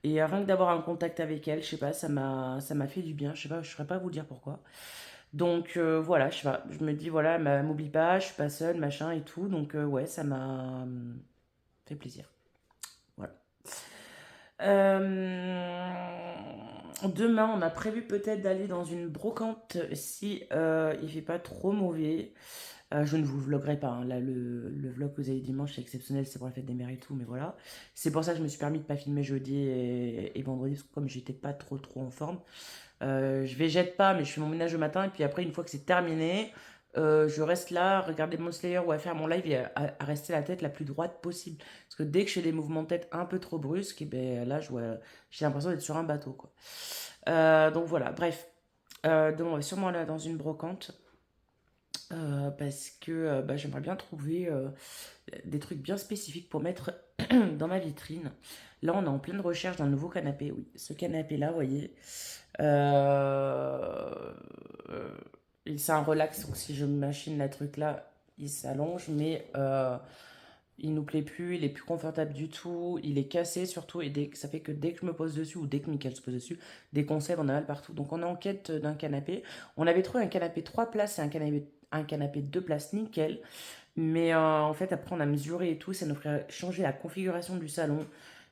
A: Et rien que d'avoir un contact avec elle, je sais pas, ça m'a fait du bien. Je sais pas, je saurais pas vous dire pourquoi. Donc voilà, je sais pas, je me dis voilà, elle m'oublie pas, je suis pas seule, machin et tout. Donc ouais, ça m'a fait plaisir. Voilà. Demain, on a prévu peut-être d'aller dans une brocante si il fait pas trop mauvais. Je ne vous vloguerai pas, hein. Là, le vlog que vous avez dimanche, c'est exceptionnel, c'est pour la fête des mères et tout, mais voilà. C'est pour ça que je me suis permis de pas filmer jeudi et vendredi, parce que comme j'étais pas trop en forme. Je végète pas, mais je fais mon ménage le matin, et puis après, une fois que c'est terminé, je reste là, à regarder mon Slayer ou à faire mon live et à rester la tête la plus droite possible. Parce que dès que je fais des mouvements de tête un peu trop brusques, et ben là, j'ai l'impression d'être sur un bateau, quoi. Donc voilà, bref. Donc on va sûrement aller dans une brocante. Parce que bah, j'aimerais bien trouver des trucs bien spécifiques pour mettre dans ma vitrine. Là, on est en pleine recherche d'un nouveau canapé. Oui, ce canapé-là, vous voyez, euh, euh, c'est un relax. Donc, si je machine la truc là, il s'allonge, mais il nous plaît plus. Il est plus confortable du tout. Il est cassé surtout, et ça fait que dès que je me pose dessus ou dès que Mickaël se pose dessus, des conserves, on a mal partout. Donc, on est en quête d'un canapé. On avait trouvé un canapé 3 places et un canapé 2 places nickel. Mais en fait, après, on a mesuré et tout, ça nous ferait changer la configuration du salon.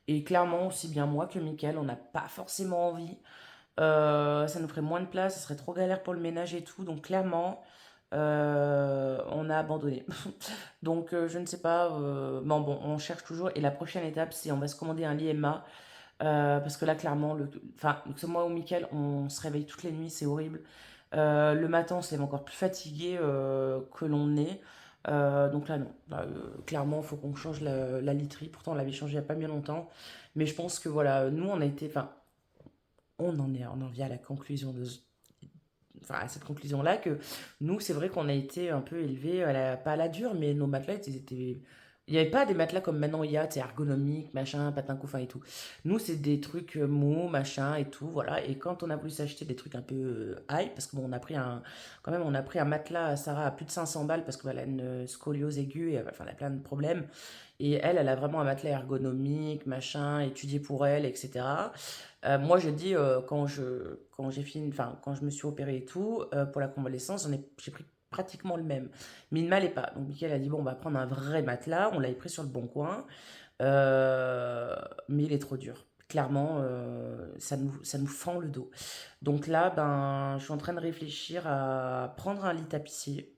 A: Et clairement, aussi bien moi que Mickaël, on n'a pas forcément envie. Ça nous ferait moins de place, ça serait trop galère pour le ménage et tout. Donc clairement, on a abandonné. Donc je ne sais pas. Bon, on cherche toujours. Et la prochaine étape, c'est on va se commander un lit Emma. Parce que là, clairement, enfin, que ce moi ou Mickaël, on se réveille toutes les nuits, c'est horrible. Le matin, on se lève encore plus fatigué que l'on est. Donc là, non. Là, clairement, il faut qu'on change la literie. Pourtant, on l'avait changé il n'y a pas bien longtemps. Mais je pense que voilà, nous, on a été. Enfin, on en vient à la conclusion enfin, à cette conclusion-là que nous, c'est vrai qu'on a été un peu élevés, pas à la dure, mais nos matelas, Il n'y avait pas des matelas comme maintenant il y a, tu sais, ergonomiques, machin, patin couffin et tout. Nous, c'est des trucs mous, machin et tout, voilà. Et quand on a voulu s'acheter des trucs un peu high, parce que bon, quand même, on a pris un matelas à Sarah à plus de 500 balles parce qu'elle a une scoliose aiguë et enfin, elle a plein de problèmes. Et elle a vraiment un matelas ergonomique, machin, étudié pour elle, etc. Moi, je dis, quand j'ai fini, enfin, quand je me suis opérée et tout, pour la convalescence, j'ai pris pratiquement le même. Mais il ne m'allait pas. Donc, Mickaël a dit, bon, on va prendre un vrai matelas. On l'avait pris sur le bon coin. Euh, mais il est trop dur. Clairement, ça nous fend le dos. Donc là, ben, je suis en train de réfléchir à prendre un lit tapissier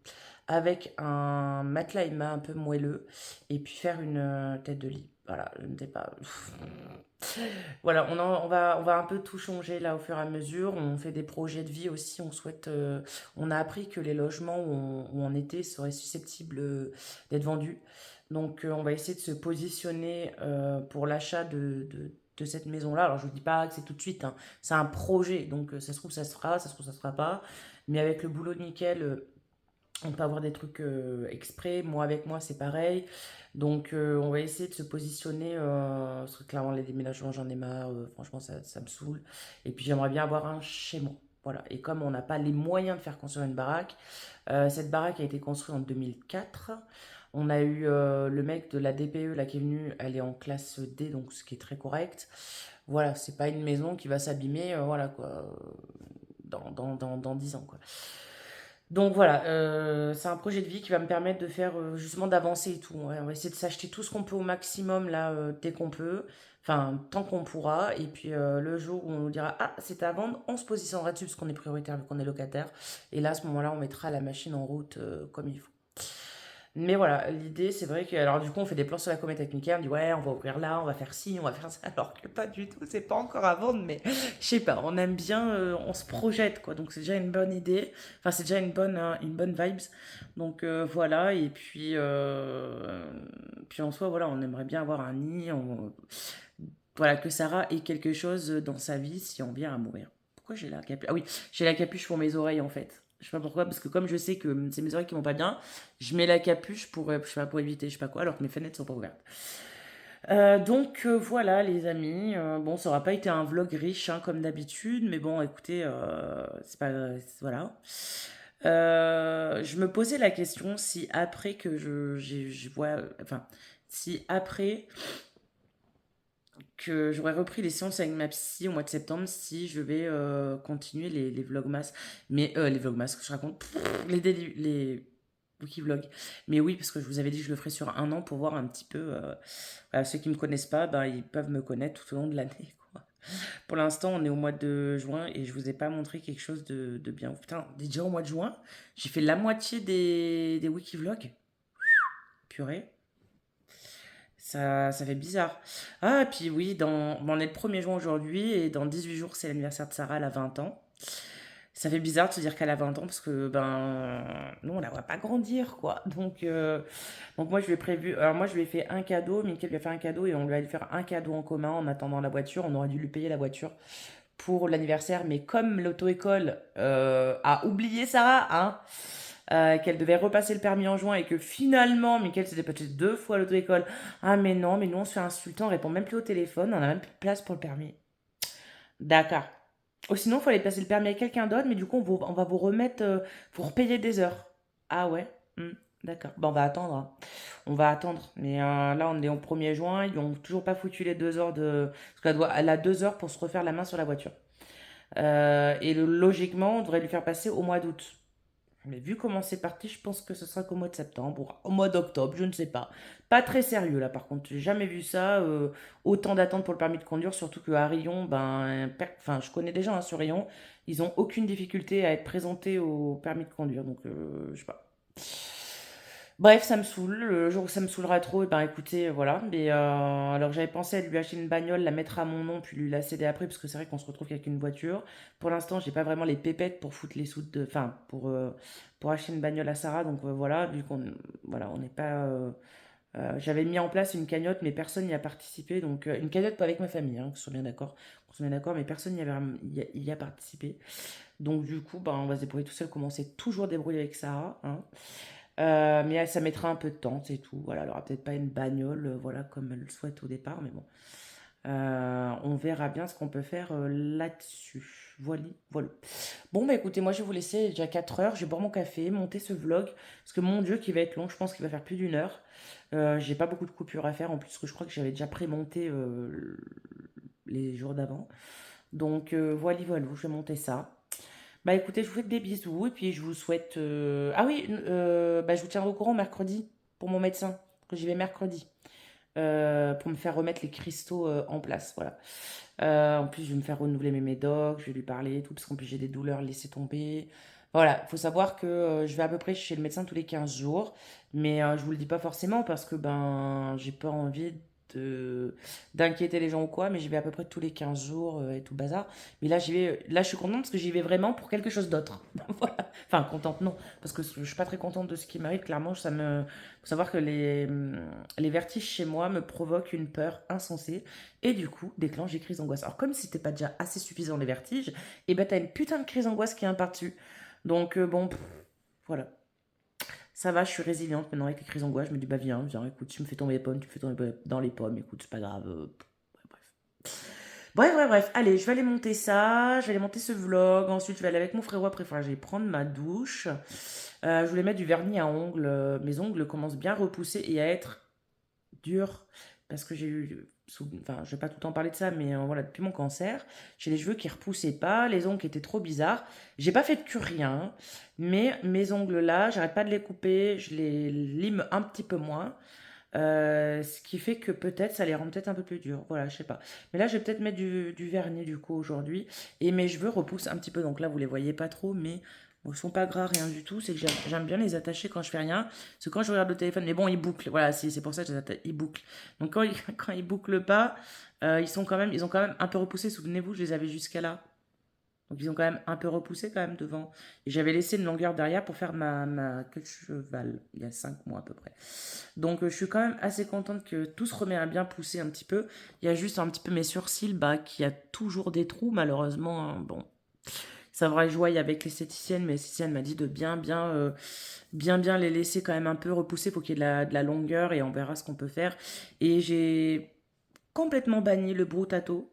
A: avec un matelas Emma un peu moelleux et puis faire une tête de lit. Voilà, je ne sais pas. Voilà, on va un peu tout changer là au fur et à mesure. On fait des projets de vie aussi. On a appris que les logements où on était seraient susceptibles d'être vendus. Donc, on va essayer de se positionner pour l'achat de cette maison-là. Alors, je ne vous dis pas que c'est tout de suite, hein. C'est un projet. Donc, ça se trouve, ça se fera, ça se trouve, ça se fera pas. Mais avec le boulot de nickel, on peut avoir des trucs exprès. Moi, avec moi, c'est pareil. Donc, on va essayer de se positionner. Parce que clairement, les déménagements, j'en ai marre. Franchement, ça me saoule. Et puis, j'aimerais bien avoir un chez moi. Voilà. Et comme on n'a pas les moyens de faire construire une baraque, cette baraque a été construite en 2004. On a eu le mec de la DPE là qui est venu, elle est en classe D, donc ce qui est très correct. Voilà, c'est pas une maison qui va s'abîmer, voilà quoi, dans 10 ans quoi. Donc voilà, c'est un projet de vie qui va me permettre de faire justement d'avancer et tout. Ouais. On va essayer de s'acheter tout ce qu'on peut au maximum là dès qu'on peut, enfin tant qu'on pourra. Et puis le jour où on nous dira ah c'est à vendre, on se positionnera dessus parce qu'on est prioritaire vu qu'on est locataire. Et là à ce moment-là on mettra la machine en route comme il faut. Mais voilà, l'idée, c'est vrai que, alors du coup, on fait des plans sur la comète avec Mickaël, on dit ouais, on va ouvrir là, on va faire ci, on va faire ça, alors que pas du tout, c'est pas encore à vendre, mais je sais pas, on aime bien, on se projette, quoi, donc c'est déjà une bonne idée, enfin, c'est déjà une bonne vibes, donc voilà, et puis en soi, voilà, on aimerait bien avoir un nid, voilà, que Sarah ait quelque chose dans sa vie si on vient à mourir. Pourquoi j'ai la capuche? Ah oui, j'ai la capuche pour mes oreilles en fait. Je sais pas pourquoi, parce que comme je sais que c'est mes oreilles qui vont pas bien, je mets la capuche pour, je sais pas, pour éviter, je sais pas quoi, alors que mes fenêtres sont pas ouvertes. Donc voilà les amis, bon ça aura pas été un vlog riche hein, comme d'habitude, mais bon écoutez, c'est pas, voilà. Je me posais la question si après que je vois, enfin si après que j'aurais repris les séances avec ma psy au mois de septembre si je vais continuer les vlogmas. Mais les vlogmas que je raconte, les wikivlogs. Mais oui, parce que je vous avais dit que je le ferai sur un an pour voir un petit peu. Voilà, ceux qui me connaissent pas, ben, ils peuvent me connaître tout au long de l'année, quoi. Pour l'instant, on est au mois de juin et je vous ai pas montré quelque chose de bien. Putain, déjà au mois de juin, j'ai fait la moitié des wikivlogs. Purée. Ça fait bizarre. Ah, puis oui, bon, on est le 1er juin aujourd'hui et dans 18 jours, c'est l'anniversaire de Sarah, elle a 20 ans. Ça fait bizarre de se dire qu'elle a 20 ans parce que, ben, nous, on la voit pas grandir, quoi. Donc moi, je lui ai prévu, alors moi, je lui ai fait un cadeau, Mickaël lui a fait un cadeau et on lui a dû faire un cadeau en commun en attendant la voiture. On aurait dû lui payer la voiture pour l'anniversaire, mais comme l'auto-école a oublié Sarah, hein, qu'elle devait repasser le permis en juin et que finalement, Mickaël s'était passé 2 fois à l'auto-école. Ah, mais non, mais nous, on se fait insulter, on répond même plus au téléphone, on a même plus de place pour le permis. D'accord. Ou sinon, il faut aller passer le permis à quelqu'un d'autre, mais du coup, on va vous remettre, vous repayer des heures. Ah ouais. D'accord. Bon, on va attendre, hein. On va attendre. Mais là, on est au 1er juin, ils n'ont toujours pas foutu les 2 heures de. Parce elle a 2 heures pour se refaire la main sur la voiture. Logiquement, on devrait lui faire passer au mois d'août. Mais vu comment c'est parti, je pense que ce sera qu'au mois de septembre ou au mois d'octobre, je ne sais pas. Pas très sérieux là par contre, j'ai jamais vu ça. Autant d'attente pour le permis de conduire, surtout qu'à Rion, ben, enfin je connais des gens hein, sur Rion, ils ont aucune difficulté à être présentés au permis de conduire, donc je sais pas. Bref, ça me saoule. Le jour où ça me saoulera trop, et ben écoutez, voilà. Mais alors j'avais pensé à lui acheter une bagnole, la mettre à mon nom, puis lui la céder après, parce que c'est vrai qu'on se retrouve qu'avec une voiture. Pour l'instant, j'ai pas vraiment les pépettes pour foutre les sous de, enfin, pour acheter une bagnole à Sarah. Donc voilà, vu qu'on, voilà, on n'est pas. J'avais mis en place une cagnotte, mais personne n'y a participé. Donc une cagnotte pas avec ma famille, hein, qu'on soit bien d'accord, mais personne y a participé. Donc du coup, ben on va se débrouiller tout seul, comme on s'est toujours débrouillé avec Sarah, hein. Mais ça mettra un peu de temps, c'est tout. Voilà, elle aura peut-être pas une bagnole, voilà, comme elle le souhaite au départ, mais bon. On verra bien ce qu'on peut faire là-dessus. Voilà, voilà. Bon, bah écoutez, moi je vais vous laisser, il est déjà 4 heures. Je vais boire mon café, monter ce vlog. Parce que mon Dieu, qui va être long, je pense qu'il va faire plus d'une heure. J'ai pas beaucoup de coupures à faire, en plus que je crois que j'avais déjà pré-monté les jours d'avant. Donc voilà, voilà, je vais monter ça. Bah écoutez, je vous fais des bisous et puis je vous souhaite... Ah oui, bah, je vous tiendrai au courant mercredi pour mon médecin, que j'y vais mercredi. Pour me faire remettre les cristaux en place, voilà. En plus, je vais me faire renouveler mes médocs, je vais lui parler et tout, parce qu'en plus j'ai des douleurs, laissez tomber. Voilà, il faut savoir que je vais à peu près chez le médecin tous les 15 jours, mais je vous le dis pas forcément parce que ben j'ai pas envie de d'inquiéter les gens ou quoi, mais j'y vais à peu près tous les 15 jours et tout le bazar. Mais là, j'y vais, là, je suis contente parce que j'y vais vraiment pour quelque chose d'autre. Voilà. Enfin, contente, non, parce que je suis pas très contente de ce qui m'arrive. Clairement, ça me. Faut savoir que les vertiges chez moi me provoquent une peur insensée et du coup déclenchent des crises d'angoisse. Alors, comme si c'était pas déjà assez suffisant les vertiges, et ben t'as une putain de crise d'angoisse qui est par-dessus. Donc, bon, voilà. Ça va, je suis résiliente maintenant avec les crises d'angoisse. Je me dis, bah viens, viens, écoute, tu me fais tomber les pommes, tu me fais tomber dans les pommes, écoute, c'est pas grave. Bref. Bref, bref, bref. Allez, je vais aller monter ça. Je vais aller monter ce vlog. Ensuite, je vais aller avec mon frérot après. Enfin, je vais prendre ma douche. Je voulais mettre du vernis à ongles. Mes ongles commencent bien à repousser et à être durs. Parce que j'ai eu. Enfin, je vais pas tout le temps parler de ça, mais voilà, depuis mon cancer, j'ai les cheveux qui repoussaient pas, les ongles qui étaient trop bizarres. J'ai pas fait de cure, rien. Mais mes ongles là, j'arrête pas de les couper. Je les lime un petit peu moins. Ce qui fait que peut-être ça les rend peut-être un peu plus durs. Voilà, je sais pas. Mais là, je vais peut-être mettre du vernis du coup aujourd'hui. Et mes cheveux repoussent un petit peu. Donc là, vous les voyez pas trop, mais bon, ils sont pas gras, rien du tout. C'est que j'aime bien les attacher quand je fais rien. Parce que quand je regarde le téléphone, mais bon, ils bouclent. Voilà, c'est pour ça que je les attache. Ils bouclent. Donc quand quand ils bouclent pas, ils ont quand même un peu repoussé. Souvenez-vous, je les avais jusqu'à là. Donc ils ont quand même un peu repoussé quand même devant. Et j'avais laissé une longueur derrière pour faire ma queue de cheval, il y a 5 mois à peu près. Donc je suis quand même assez contente que tout se remet à bien pousser un petit peu. Il y a juste un petit peu mes sourcils, bah, qui a toujours des trous malheureusement, hein. Bon, ça va jouer avec l'esthéticienne, mais l'esthéticienne m'a dit de bien les laisser quand même un peu repousser pour qu'il y ait de la longueur et on verra ce qu'on peut faire. Et j'ai complètement banni le bro tatou,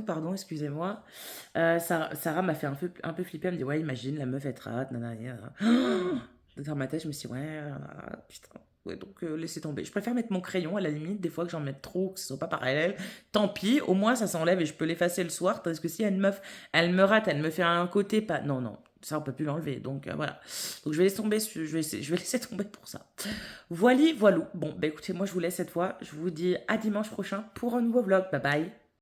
A: pardon, excusez-moi. Sarah m'a fait un peu flipper. Elle me dit, ouais, imagine, la meuf est rate, nanana. Dans ma tête, je me suis dit, ouais, putain. Ouais, donc laissez tomber. Je préfère mettre mon crayon à la limite, des fois que j'en mette trop, que ce soit pas parallèle. Tant pis, au moins ça s'enlève et je peux l'effacer le soir. Parce que si une meuf, elle me rate, elle me fait un côté, pas. Non, non, ça on peut plus l'enlever. Donc voilà. Donc je vais laisser tomber, je vais laisser tomber pour ça. Voilà, voilou. Bon, bah écoutez, moi je vous laisse cette fois. Je vous dis à dimanche prochain pour un nouveau vlog. Bye bye.